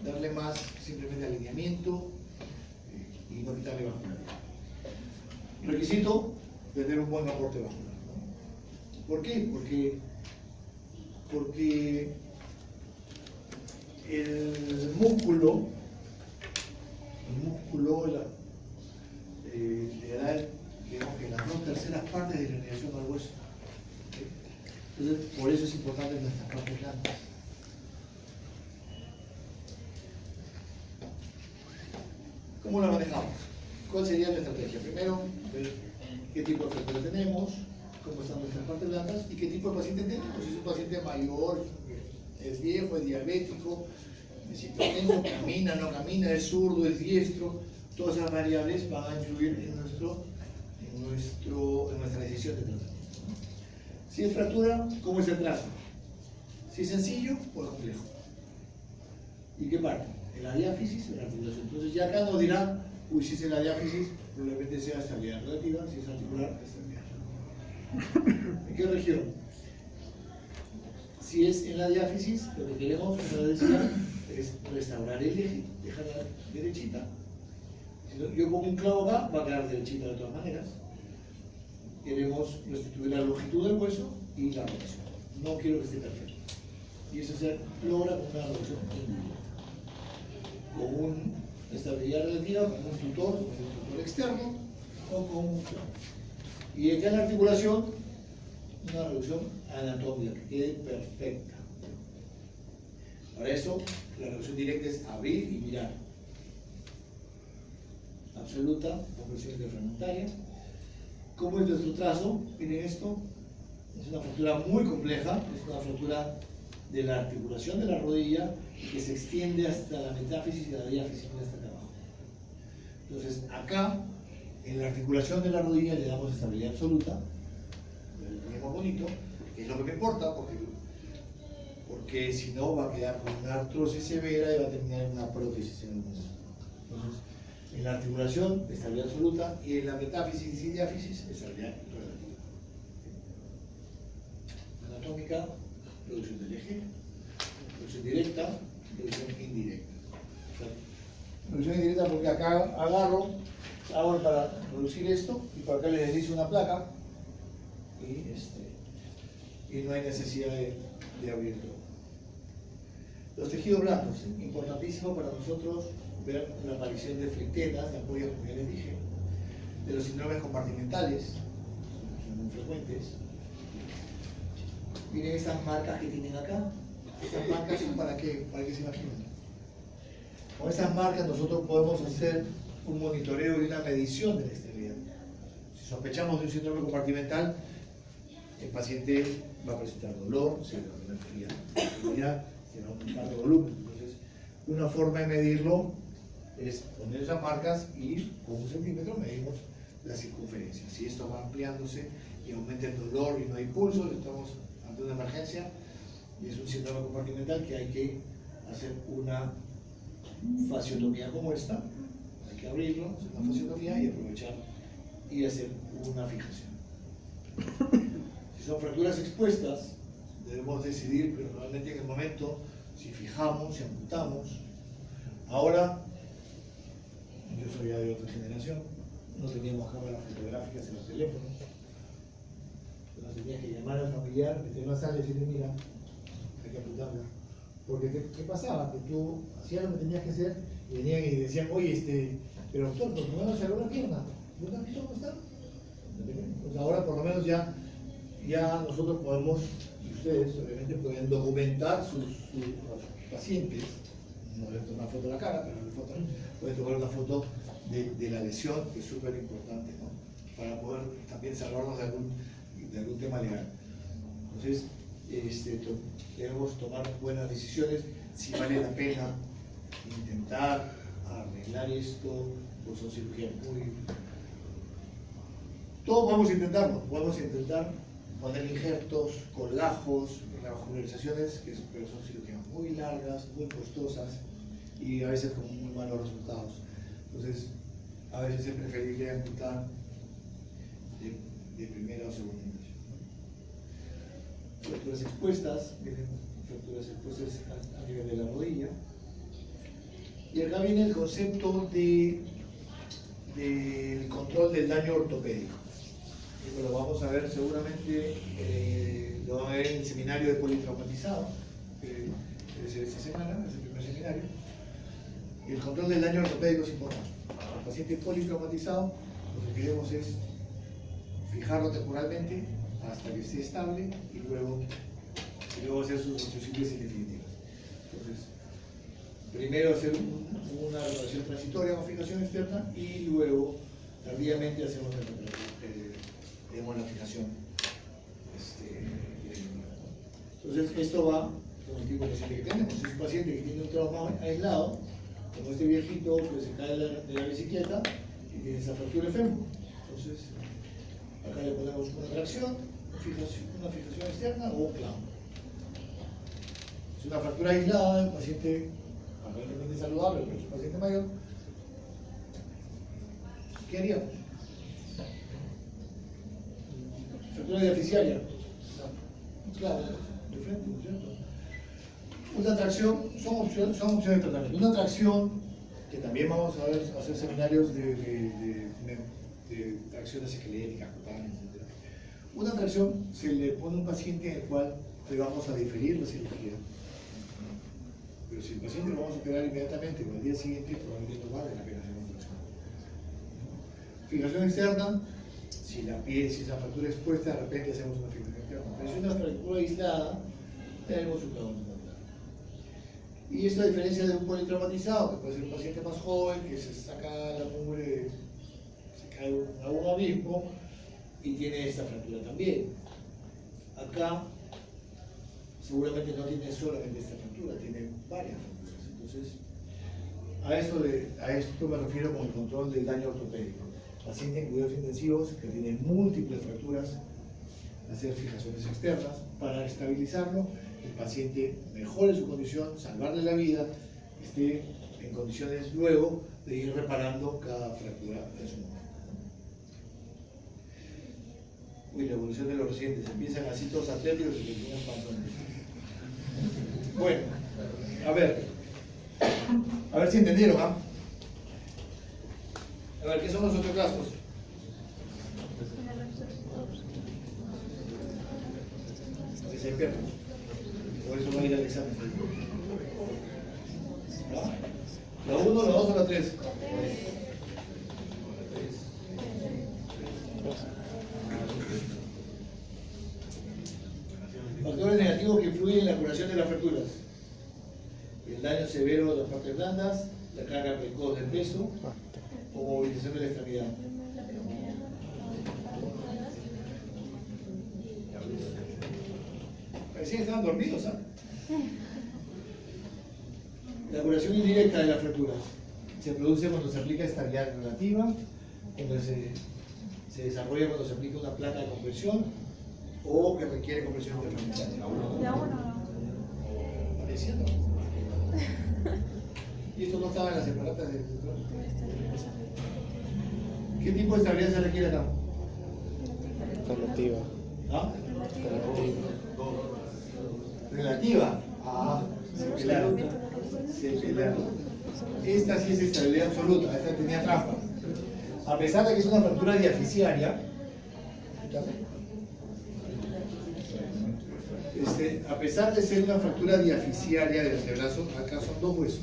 darle más simplemente alineamiento y no quitarle vascularidad. Requisito, tener un buen aporte vascular. ¿Por qué? Porque el músculo le da, digamos que las 2/3 partes de la alineación al hueso. Entonces, por eso es importante nuestras partes blandas. ¿Cómo la manejamos? ¿Cuál sería la estrategia? Primero, ver qué tipo de fractura tenemos, cómo están nuestras partes blandas y qué tipo de paciente tenemos. Si es un paciente mayor, es viejo, es diabético, es hipertenso, camina, no camina, es zurdo, es diestro, todas esas variables van a influir en nuestra decisión de tratamiento. Si es fractura, ¿cómo es el trazo? Si es sencillo o es complejo. ¿Y qué parte? En la diáfisis, en la articulación. Entonces ya acá nos dirá, uy, si es en la diáfisis, probablemente sea estabilidad relativa, si es articular, estabilidad relativa. ¿En qué región? Si es en la diáfisis, lo que queremos, como decía, es restaurar el eje, dejarla derechita. Si yo pongo un clavo acá, va a quedar derechita de todas maneras. Queremos restituir la longitud del hueso y la rotación. No quiero que esté perfecto. Y eso se logra con una rotación individual. Con una estabilidad relativa, con un tutor externo o con un clavo. Y acá en la articulación, una reducción anatómica que quede perfecta. Para eso, la reducción directa es abrir y mirar. Absoluta, compresión interfragmentaria. ¿Cómo es nuestro trazo? Miren esto. Es una fractura muy compleja. Es una fractura de la articulación de la rodilla que se extiende hasta la metáfisis y la diáfisis hasta acá abajo. Entonces, acá, en la articulación de la rodilla le damos estabilidad absoluta. Lo tenemos bonito, que es lo que me importa, porque si no va a quedar con una artrosis severa y va a terminar en una prótesis en el hueso. Entonces, en la articulación, estabilidad absoluta, y en la metáfisis y diáfisis, estabilidad relativa. Anatómica, reducción del eje, reducción directa, reducción indirecta. O sea, reducción indirecta porque acá agarro para reducir esto, y por acá le deslizo una placa, y no hay necesidad de abrirlo. Los tejidos blandos, importantísimo para nosotros ver la aparición de flectetas, de apoyos, como ya les dije, de los síndromes compartimentales, son muy frecuentes. Miren estas marcas que tienen acá. Estas marcas son para qué se imaginan. Con estas marcas nosotros podemos hacer un monitoreo y una medición de la esterilidad. Si sospechamos de un síndrome compartimental, el paciente va a presentar dolor, se va a enfriar, se va a aumentar de volumen. Entonces, una forma de medirlo es poner esas marcas y con 1 centímetro medimos la circunferencia. Si esto va ampliándose y aumenta el dolor y no hay pulso, estamos ante una emergencia y es un síndrome compartimental que hay que hacer una fasciotomía como esta. Hay que abrirlo, hacer una fasciotomía y aprovechar y hacer una fijación. Si son fracturas expuestas, debemos decidir, pero normalmente en el momento, si fijamos, si amputamos. Ahora, yo soy ya de otra generación, no teníamos cámaras fotográficas en los teléfonos. Entonces tenías que llamar al familiar, meter una sala y decirle, mira, hay que amputarla. Porque ¿qué pasaba? Que tú hacías lo que tenías que hacer y venían y decían, oye, pero doctor, ¿por qué no se abrió la pierna? ¿No has visto cómo está? Pues ahora por lo menos ya nosotros podemos, y ustedes obviamente pueden documentar sus pacientes, no les tomar foto de la cara, pero pueden tomar una foto de la lesión, que es súper importante, ¿no? Para poder también salvarnos de algún tema legal. Entonces, debemos tomar buenas decisiones, si vale la pena intentar arreglar esto, pues son cirugías todos vamos a intentarlo, podemos intentar poner injertos, colgajos, revascularizaciones, pero son cirugías muy largas, muy costosas y a veces con muy malos resultados. Entonces, a veces es preferible amputar de primera o segunda intención. Fracturas expuestas, fracturas expuestas a nivel de la rodilla. Y acá viene el concepto del control del daño ortopédico. Lo vamos a ver seguramente, lo van a ver en el seminario de politraumatizado, que es esta semana, es el primer seminario. El control del daño ortopédico es importante. El paciente politraumatizado, lo que queremos es fijarlo temporalmente hasta que esté estable y luego hacer sus simples y definitivas. Entonces, primero hacer una reparación transitoria con fijación externa y luego tardíamente hacemos la fijación. Entonces, esto va con el tipo de paciente que tenemos. Si es un paciente que tiene un trauma aislado, como este viejito que se cae de la bicicleta y tiene esa fractura de fémur. Entonces, acá le ponemos una tracción, una fijación externa o un clavo. Es una fractura aislada, el paciente aparentemente saludable, pero es un paciente mayor. ¿Qué haríamos? Fractura diaficiaria. Claro, de frente, ¿no es cierto? Una tracción, son opciones de tratamiento. Una tracción, que también vamos a hacer seminarios de tracciones esqueléticas, cutáneas, etc. Una tracción se le pone a un paciente en el cual le vamos a diferir la cirugía. Pero si el paciente lo vamos a operar inmediatamente o al día siguiente, probablemente no vale la pena hacer una tracción. Fijación externa, si esa fractura expuesta, de repente hacemos una fijación externa. Pero si es una fractura aislada, tenemos un clavón total. Y esto a diferencia de un politraumatizado, que puede ser un paciente más joven, que se saca la mugre, se cae a un abismo y tiene esta fractura también. Acá seguramente no tiene solamente esta fractura, tiene varias fracturas. Entonces, a esto me refiero con el control del daño ortopédico. Paciente en cuidados intensivos que tiene múltiples fracturas, hacer fijaciones externas para estabilizarlo, el paciente mejore su condición, salvarle la vida, esté en condiciones luego de ir reparando cada fractura en su momento. Uy, la evolución de los residentes, empiezan así todos atléticos y terminan panzones. Bueno, a ver si entendieron, ¿ah? A ver, ¿qué son los osteoclastos? Que se pierden. Por eso va a ir al examen. ¿No? ¿La 1, la 2 o la 3? Factores negativos que influyen en la curación de las fracturas. El daño severo de las partes blandas, la carga precoz del peso o movilización de la extremidad. Parecían que estaban dormidos, ¿ah? La curación indirecta de las fracturas se produce cuando se aplica estabilidad relativa, cuando se desarrolla cuando se aplica una placa de compresión o que requiere compresión interferencial. Parecía, ¿no? Y esto no estaba en las separatas del... ¿Qué tipo de estabilidad se requiere acá? Relativa. ¿Ah? Relativa. Relativa. Ah, se pelaron. Se pelaron. Esta sí es estabilidad absoluta, esta tenía trampa. A pesar de que es una fractura diaficiaria, a pesar de ser una fractura diaficiaria del antebrazo, acá son dos huesos.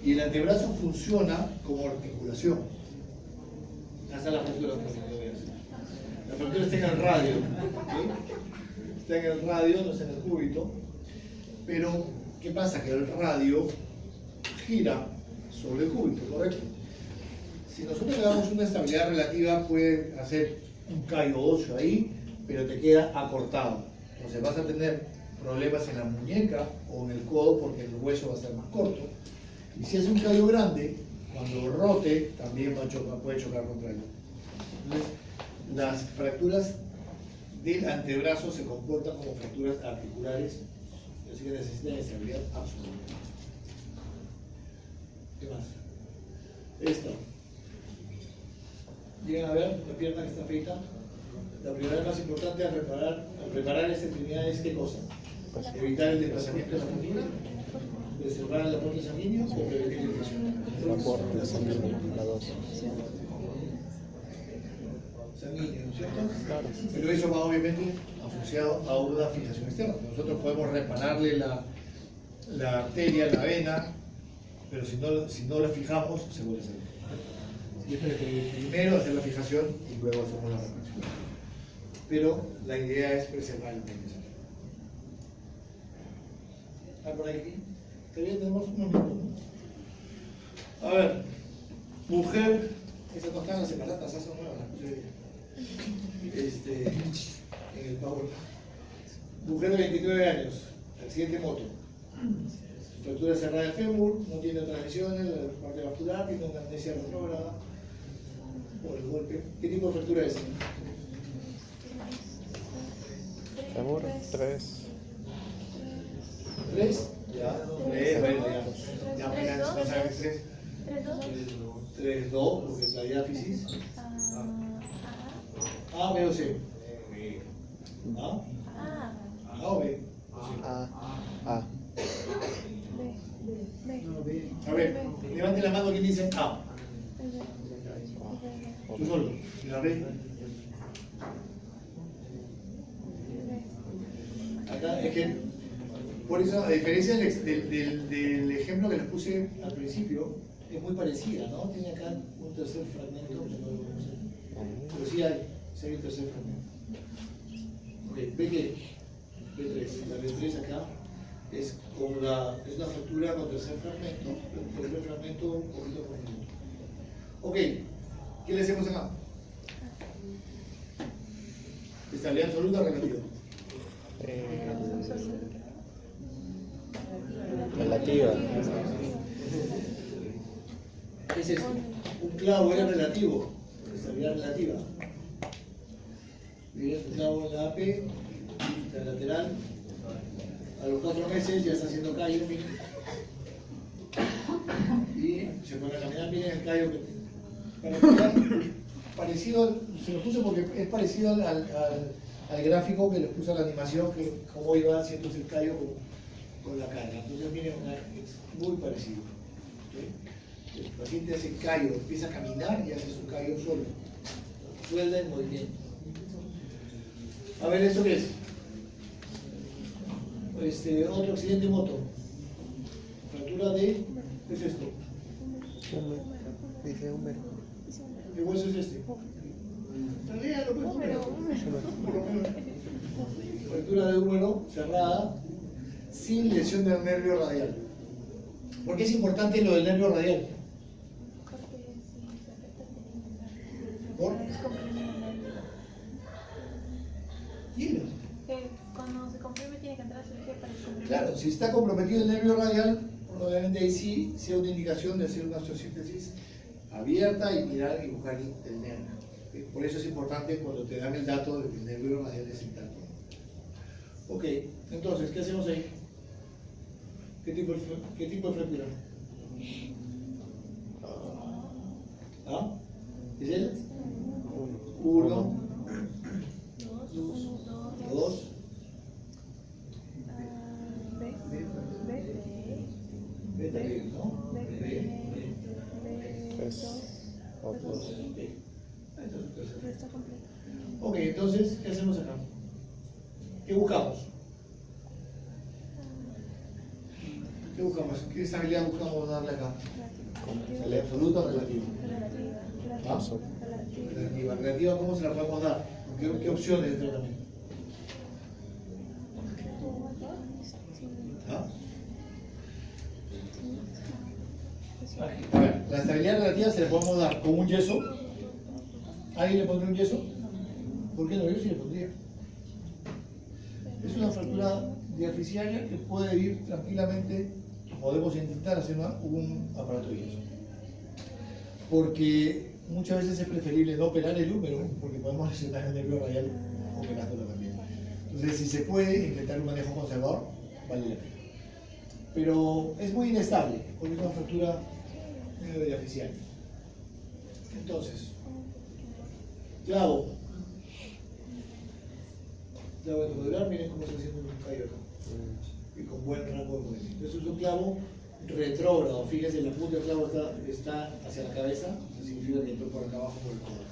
Y el antebrazo funciona como articulación. Hasta la fractura, la fractura está en el radio, ¿sí? Está en el radio, no está en el cúbito. Pero, ¿qué pasa? Que el radio gira sobre el cúbito, ¿correcto? Si nosotros le damos una estabilidad relativa, puede hacer un callo óseo ahí, pero te queda acortado. Entonces vas a tener problemas en la muñeca o en el codo porque el hueso va a ser más corto. Y si es un callo grande, cuando rote, también puede chocar contra él. Entonces, las fracturas del antebrazo se comportan como fracturas articulares, así que necesitan estabilidad absoluta. ¿Qué más? Esto. Llegan a ver la pierna que está feita. La primera más importante al preparar esta extremidad es ¿qué cosa? Evitar el desplazamiento de la fractura, preservar el aporte sanguíneo o prevenir la infección. El aporte sanguíneo, la dosis. Sanguíneo, ¿no es cierto? Claro. Pero eso va obviamente asociado a una fijación externa. Nosotros podemos repararle la arteria, la vena, pero si no la fijamos, se vuelve a salir. Primero hacer la fijación y luego hacemos la reparación. Pero la idea es preservar el medio. ¿Ah, por aquí? Todavía tenemos unos minutos, ¿no? A ver, mujer, esas no están las separatas, esas son nuevas, en el Power. Mujer de 29 años, accidente moto. Fractura cerrada del fémur, no tiene transmisiones, la parte vascular, tiene una amnesia retrógrada por el golpe. ¿Qué tipo de fractura es? Fémur, 3. ¿3? Ya, 3, bueno, ya. Ya, mira, no sabes 3. 3-2, porque es la diáfisis. A, B o C. A o B. A. A ver, levante la mano quien dice A. Tú solo. ¿Y la B? Acá es que, por eso, a diferencia del ejemplo que les puse al principio, es muy parecida, ¿no? Tiene acá un tercer fragmento, pero sí hay un tercer fragmento. Ok, ve que B3, la B3 acá es una fractura con tercer fragmento, el tercer fragmento un poquito por minuto. Ok, ¿qué le hacemos acá? Estabilidad absoluta o relativa. Relativa. ¿Qué es esto? Un clavo era relativo, estabilidad relativa. Miren, un clavo en la AP, la lateral. A los 4 meses ya está haciendo callo, miren. Y se pone a caminar, miren el callo que tiene. Parecido, se lo puse porque es parecido al gráfico que les puse a la animación, que cómo iba haciendo el callo con la carga. Entonces miren, es muy parecido. ¿Okay? El paciente hace callo, empieza a caminar y hace su callo solo. Suelda en movimiento. A ver, ¿esto qué es? Otro accidente de moto. Fractura de... ¿Qué es esto? Dice húmero. ¿Qué hueso es este? Léalo, pues, húmero. Por lo menos. fractura de húmero cerrada sin lesión del nervio radial. ¿Por qué es importante lo del nervio radial? ¿Por? Dilo. Cuando se comprime tiene que entrar a cirugía para descomprimir. Claro, si está comprometido el nervio radial, probablemente ahí sí sea una indicación de hacer una osteosíntesis abierta y mirar y buscar el nervio. Por eso es importante cuando te dan el dato de que el nervio radial es intacto. Ok, entonces, ¿qué hacemos ahí? ¿Qué tipo de fractura? ¿Ah? ¿Es él? Uno. Dos. Beta, ¿no? Tres. Otros. Ok, entonces, ¿qué hacemos acá? ¿Qué buscamos? ¿Qué buscamos? ¿Qué estabilidad buscamos darle acá? ¿La absoluta o relativa? ¿Ah? Relativa. ¿Relativa cómo se la podemos dar? ¿Qué opciones de tratamiento? ¿Ah? A ver, la estabilidad relativa se le podemos dar con un yeso. ¿Alguien le pondría un yeso? ¿Por qué no? Yo sí le pondría. Es una fractura diaficiaria que puede ir tranquilamente, podemos intentar hacer un aparato de yeso. Porque muchas veces es preferible no operar el húmero, porque podemos lesionar el nervio radial operándolo también. Entonces, si se puede intentar un manejo conservador, vale la pena. Pero es muy inestable, porque es una fractura medio diaficiaria. Entonces, clavo de modular, miren cómo está haciendo un callo acá. Y con buen rango de movimiento. Eso es un clavo retrógrado. Fíjense, la punta del clavo está hacia la cabeza, eso significa que entró por acá abajo por el codo.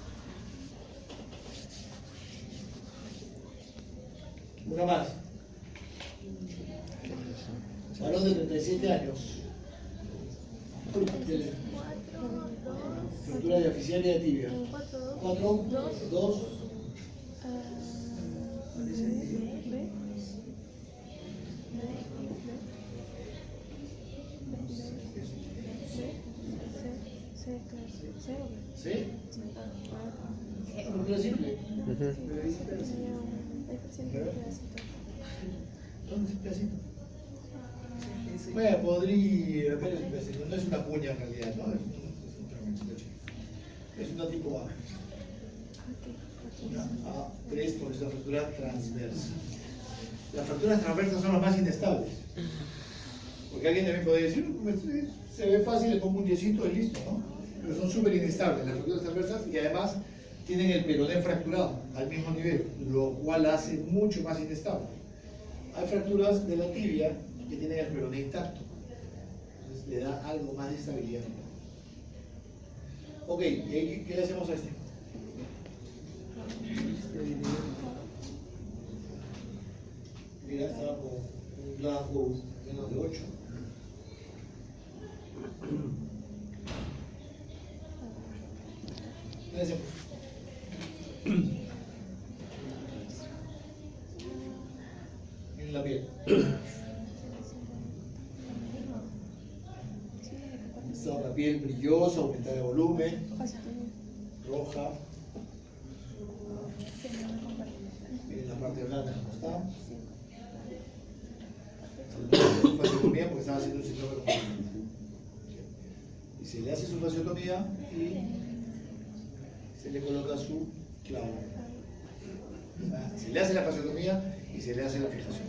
Una más. Varón de 37 años. Fractura diaficiaria de tibia. 4, 2. ¿Sí? Una fractura simple. ¿Dónde es el pedacito? Bueno, podría, pero es un pedacito, no es una cuña en realidad, ¿no? Es un fragmento chico. Es una tipo A. Una A3 porque es una fractura transversa. Las fracturas transversas son las más inestables. Porque alguien también podría decir, pues, se ve fácil, le pongo un yesito y listo, ¿no? Pero son súper inestables las fracturas transversas y además tienen el peroné fracturado al mismo nivel, lo cual la hace mucho más inestable. Hay fracturas de la tibia que tienen el peroné intacto, entonces le da algo más de estabilidad. Ok, ¿y qué le hacemos a este? Mira, estaba con un blanco menos de 8. ¿Qué le hacemos? En la piel. Está la piel brillosa, aumentar el volumen, roja. Miren la parte blanca como está. Su fasiotomía porque estaba haciendo un síndrome de complemento. Y se le hace su fasiotomía y se le coloca su clavo. Se le hace la fasiotomía y se le hace la fijación.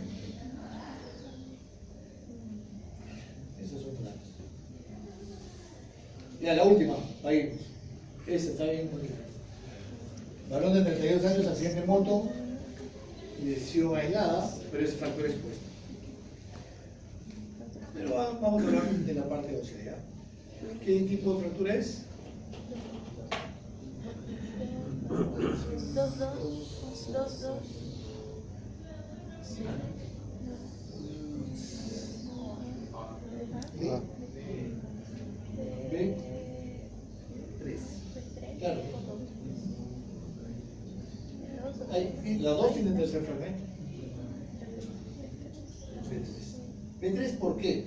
Esas son las. Ya, la última, ahí. Esa está bien bonita. Varón de 32 años, accidente de moto, lesión aislada, pero es fractura expuesta. Pero vamos a hablar de la parte ósea, ¿ya? ¿Qué tipo de fractura es? 2, 2. A. B. 3. Claro. Las dos tienen tercer fragmento. B3, ¿por qué?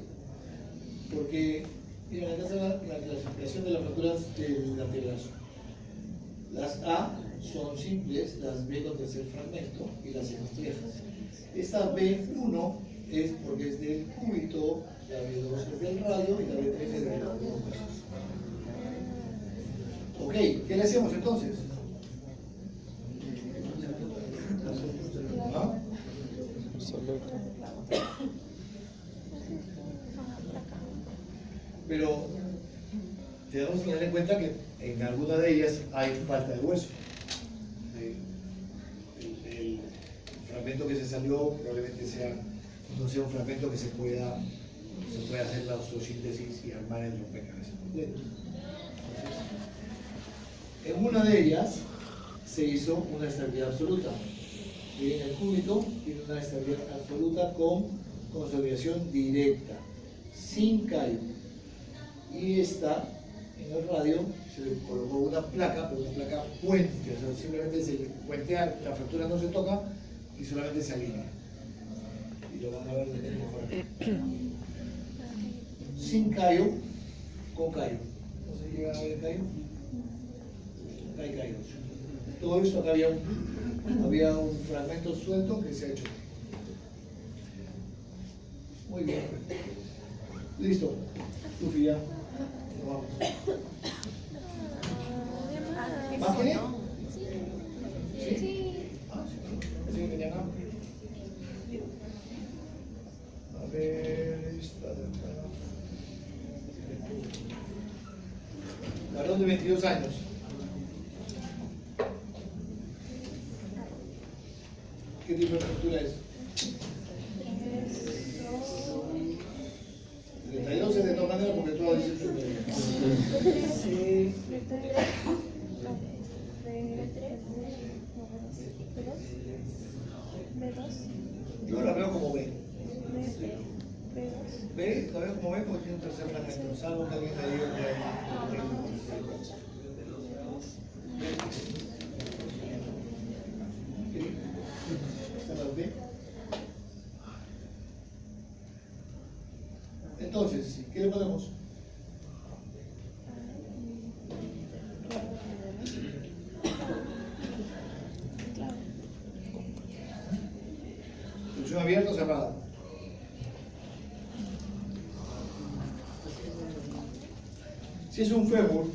Porque, mira, acá está la clasificación de las fracturas del antebrazo. Las A son simples, las B con tercer fragmento y las C complejas. Esta B1 es porque es del cúbito, la B2 es del radio y la B3 es de los huesos. Ok, ¿qué le hacemos entonces? ¿Ah? Pero tenemos que tener en cuenta que en alguna de ellas hay falta de hueso. El fragmento que se salió probablemente no sea un fragmento que se pueda hacer la osteosíntesis y armar el rompecabezas completo. Entonces, en una de ellas se hizo una estabilidad absoluta. Y en el cúbito tiene una estabilidad absoluta con consolidación directa, sin callo. Y esta, en el radio, se le colocó una placa, pero una placa puente, o sea, simplemente se puentea, la fractura no se toca y solamente se alinea. Y lo van a ver de mejor. Sin callo, con callo. ¿No se llega a ver el callo? Acá hay callos. Todo esto, acá había un fragmento suelto que se ha hecho. Muy bien. Listo. Sofía. Vamos. ¿Más tiene? ¿Sí? Ah, sí. Así que venía acá. A ver, esta de acá. Varón de 22 años. ¿Qué tipo de fractura es? 32 es de todas maneras porque todo dice sí. Yo la veo como B. B, la veo como B porque tiene un tercer fragmento. Salvo que alguien me diga que hay. ¿Está la B? Entonces, ¿qué le ponemos? ¿Función abierta o cerrada? Si es un fémur,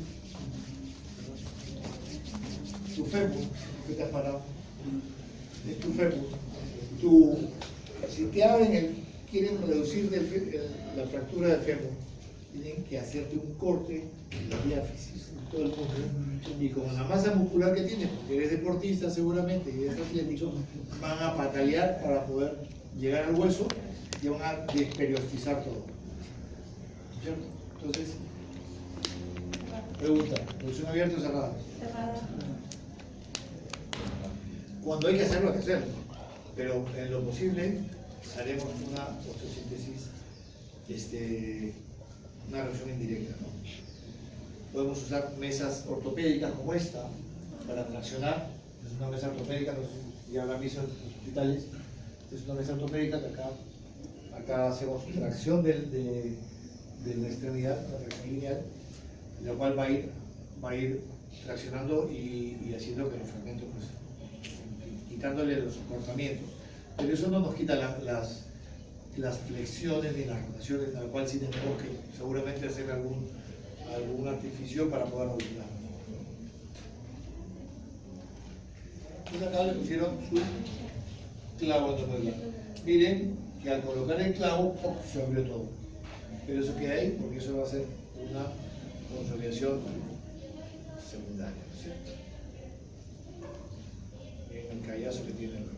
tu fémur, ¿qué te has parado? Es tu fémur. Si te abren quieren reducir la fractura del fémur, tienen que hacerte un corte en la diáfisis, en todo el músculo, y con la masa muscular que tienes, porque eres deportista seguramente y eres atlético, van a patalear para poder llegar al hueso y van a desperiostizar todo. ¿Cierto? Entonces, pregunta, ¿función abierta o cerrada? Cerrada. Cuando hay que hacerlo, hay que hacerlo, pero en lo posible haremos una osteosíntesis, una reacción indirecta, ¿no? Podemos usar mesas ortopédicas como esta para traccionar. Es una mesa ortopédica, no sé si ya la visto en los hospitales. Es una mesa ortopédica que acá hacemos tracción de la extremidad, una tracción lineal, la cual va a ir traccionando y haciendo que los fragmentos, pues, quitándole los soportamientos. Pero eso no nos quita las flexiones ni las rotaciones, a lo cual sí tenemos que seguramente hacer algún artificio para poder modular. Entonces acá le pusieron su clavo endomedular. Miren que al colocar el clavo, se abrió todo. Pero eso queda ahí porque eso va a ser una consolidación secundaria, ¿no es cierto? En el callazo que tiene el reloj.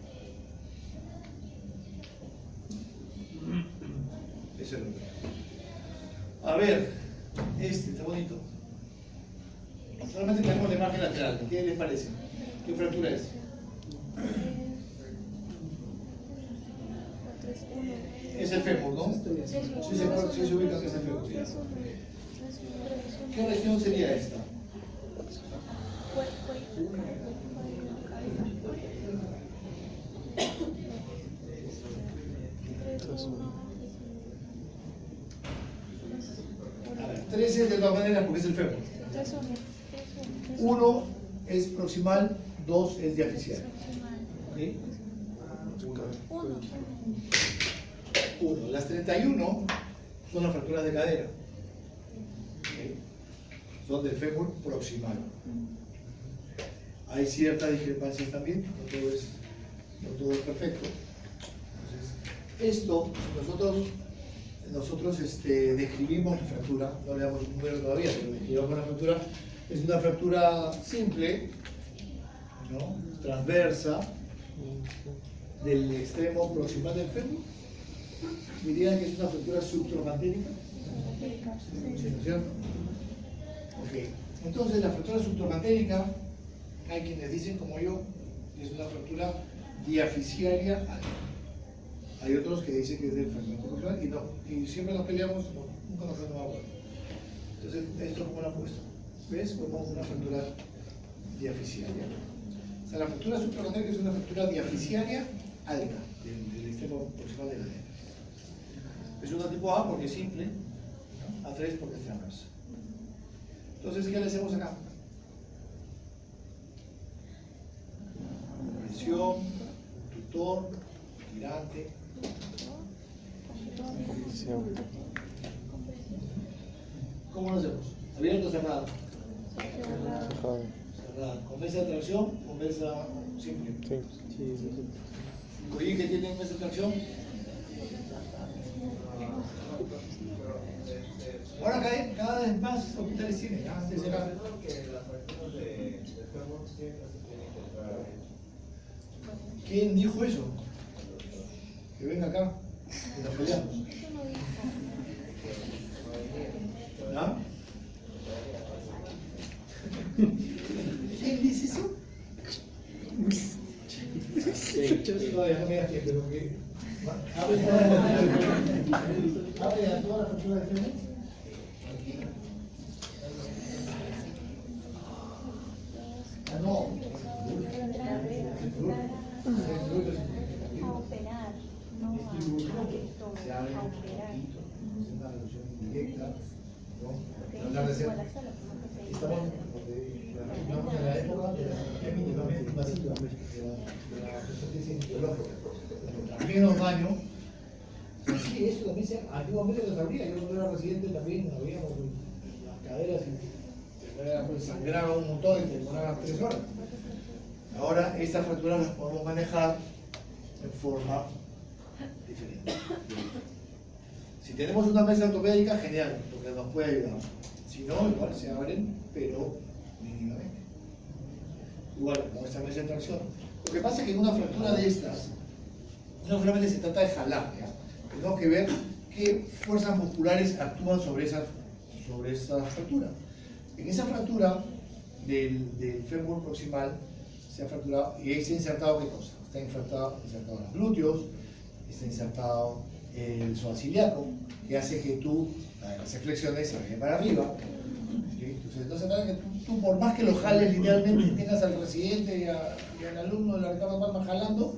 Eso es lo que. A ver, está bonito. Solamente tenemos la imagen lateral. ¿Qué les parece? ¿Qué fractura es? Es el fémur, ¿no? Sí se ubica que es el fémur. ¿Sí? ¿Qué región sería esta? 13 de todas maneras porque es el fémur. 1 es proximal, 2 es diaficial. ¿Okay? 1. Las 31 son las fracturas de cadera. ¿Okay? Son del fémur proximal. Hay ciertas discrepancias también, no todo es perfecto. Entonces, esto, nosotros describimos la fractura, no le damos un número todavía, pero describimos la fractura. Es una fractura simple, ¿no? Transversa, del extremo proximal del fémur. Dirían que es una fractura subtrocantélica. ¿Sí, no es cierto? Ok. Entonces, la fractura subtrocantélica, hay quienes dicen, como yo, que es una fractura diaficiaria alta. Hay otros que dicen que es del fragmento proximal y no. Y siempre nos peleamos, nunca nos ponemos de acuerdo. Entonces, esto como la puesto. ¿Ves? Como una fractura diaficiaria. O sea, la fractura subtrocantélica es una fractura diaficiaria alta, del extremo proximal de la cadera. Es una tipo A porque es simple, ¿no? A3 porque es transversa. Entonces, ¿qué le hacemos acá? Presión, tutor, tirante. ¿Cómo lo hacemos? ¿Abierto o cerrado? Cerrado. ¿Con mesa de tracción o mesa simple? Sí. ¿Oye que tienen mesa de tracción? Ahora cada vez más hospitales tienen, antes era... ¿Quién dijo eso? Que venga acá, que nos peleamos. ¿Ah? ¿Quién dice eso? No me digas que, pero que... ¿Abre a toda la fractura de fémur? Ah, no. A operar, no a esto, Se abre a un operar. poquito, es una reducción indirecta, ¿no? Porque Hablar de es ser- igual a solo, como que se Estamos en la época de la mínimamente invasiva, de la resistencia ginecológica. Menos daño. Sí, eso también se antiguamente lo sabía. Yo cuando era residente también habíamos las caderas y pues, sangraba un montón y te demoraba 3 horas. Ahora estas fracturas las podemos manejar en forma diferente. Si tenemos una mesa ortopédica, genial, porque nos puede ayudar. Si no, igual se abren, pero mínimamente. Igual, como esta mesa de tracción. Lo que pasa es que en una fractura de estas, no solamente se trata de jalar, ¿ya? Tenemos que ver qué fuerzas musculares actúan sobre esa fractura. En esa fractura del fémur proximal se ha fracturado y ahí se ha insertado ¿qué cosa? Está insertado los glúteos, está insertado el psoas ilíaco, que hace que las flexiones se vayan para arriba. ¿Sí? Entonces, no se trata que tú, por más que lo jales linealmente y tengas al residente y al alumno de la Ricardo Palma jalando,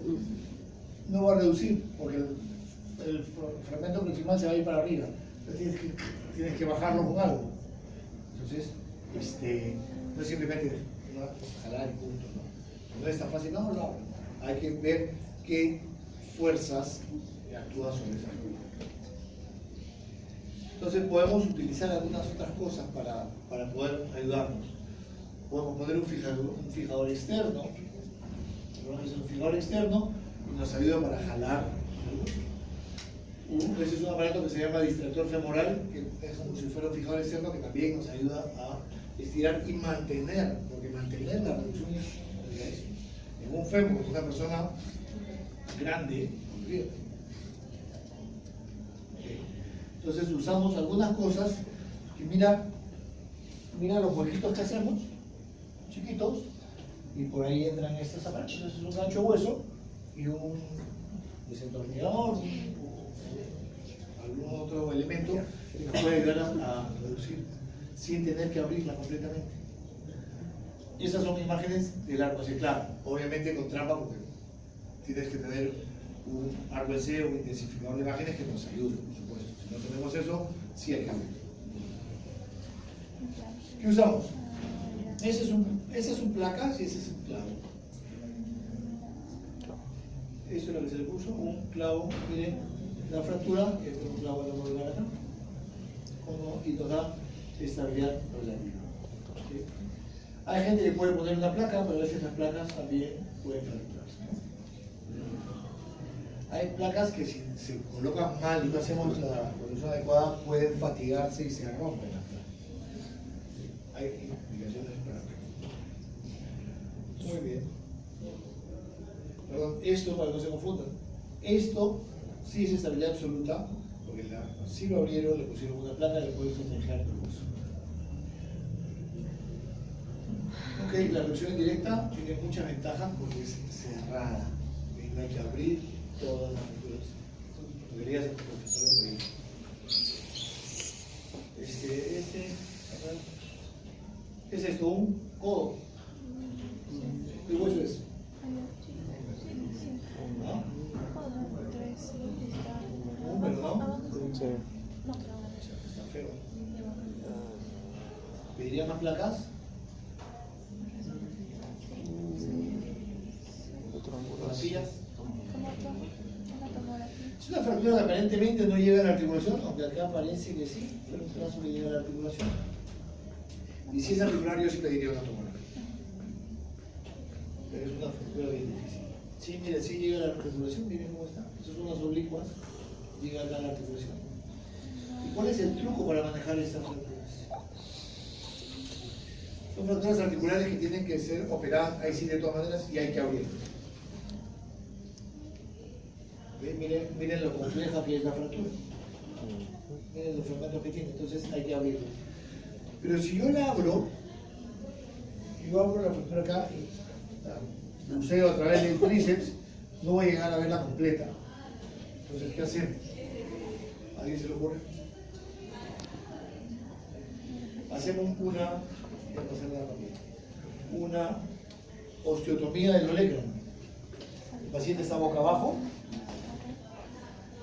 no va a reducir, porque el fragmento proximal se va a ir para arriba. Entonces tienes que bajarlo con algo. Entonces, no es simplemente jalar y punto, ¿no? No es tan fácil, no lo hago. Hay que ver qué fuerzas actúan sobre esa figura. Entonces podemos utilizar algunas otras cosas para poder ayudarnos. Podemos poner un fijador externo. Un fijador externo y nos ayuda para jalar. Ese es un aparato que se llama distractor femoral, que es como si fuera un fijador externo que también nos ayuda a estirar y mantener, porque mantener la reducción es en un fémur, una persona grande, olvídate. Entonces usamos algunas cosas que mira los huequitos que hacemos, chiquitos, y por ahí entran estos aparatos. Entonces es un gancho hueso y un desentornillador, algún otro elemento que nos puede ayudar a reducir sin tener que abrirla completamente. Y estas son imágenes del arco C, claro, obviamente con trampa porque tienes que tener un arco C o un intensificador de imágenes que nos ayude, por supuesto. Si no tenemos eso, sí hay que abrirlo. ¿Qué usamos? Ese es un placas y ese es un clavo. Esto es lo que se le puso, un clavo, miren, la fractura, que es un clavo de la modular acá, y nos da estabilidad relativa. ¿Sí? Hay gente que puede poner una placa, pero a veces las placas también pueden fracturarse, ¿no? Hay placas que si se colocan mal y no hacemos la posición adecuada, pueden fatigarse y se rompen las placas. Hay indicaciones para eso. Muy bien. Perdón, esto para que no se confundan. Esto sí es estabilidad absoluta, porque si lo abrieron, le pusieron una placa y le pueden sostener el uso. Ok, la reducción indirecta tiene muchas ventajas porque es cerrada. No hay que abrir todas las fracturas. Debería ser profesor de Medellín. ¿Qué es esto? Un codo. ¿Qué hueso es? ¿No? ¿Un perdón? Sí. Está feo. ¿Pediría más placas? ¿Fotografías? Es una fractura que aparentemente no llega a la articulación, aunque acá parece que sí, pero un trazo que llega a la articulación. Y si es articular, yo sí pediría una tomografía. Pero es una fractura bien difícil. Sí, mire, sí llega a la articulación, miren cómo está. Esas son unas oblicuas, llega acá a la articulación. ¿Y cuál es el truco para manejar estas fracturas? Son fracturas articulares que tienen que ser operadas, ahí sí de todas maneras, y hay que abrir. Miren lo compleja que es la fractura. Miren los fragmentos que tiene, entonces hay que abrirlo. Pero si yo la abro, yo abro la fractura acá y buceo a través del tríceps, no voy a llegar a verla completa. Entonces, ¿qué hacemos? ¿A alguien se le ocurre? Hacemos una osteotomía del olecrano. El paciente está boca abajo,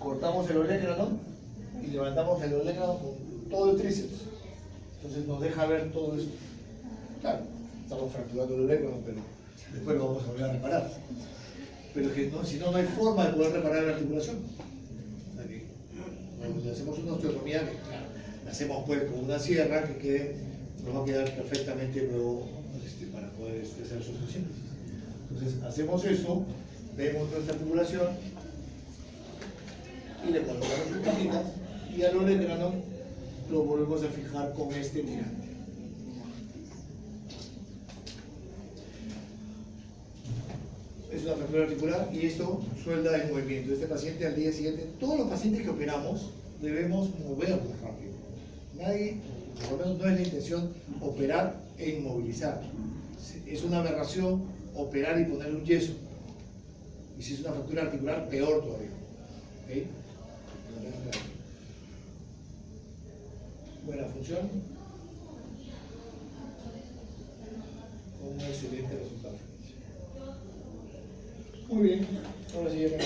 cortamos el olecrano y levantamos el olecrano con todo el tríceps. Entonces nos deja ver todo esto. Claro, estamos fracturando el olecrano, pero después lo vamos a volver a reparar. Pero que no, si no, no hay forma de poder reparar la articulación. Cuando hacemos una osteotomía, claro, la hacemos pues con una sierra que nos va a quedar perfectamente luego para poder hacer sus funciones. Entonces hacemos eso, vemos nuestra articulación y le colocamos las patitas y al olecrano lo volvemos a fijar con este tirante. Es una fractura articular y esto suelda el movimiento. Este paciente al día siguiente, todos los pacientes que operamos debemos movernos rápido. Nadie, por lo menos no es la intención operar e inmovilizar. Es una aberración operar y poner un yeso. Y si es una fractura articular, peor todavía. ¿Okay? Buena función. Un excelente resultado. Muy bien, ahora sí ya me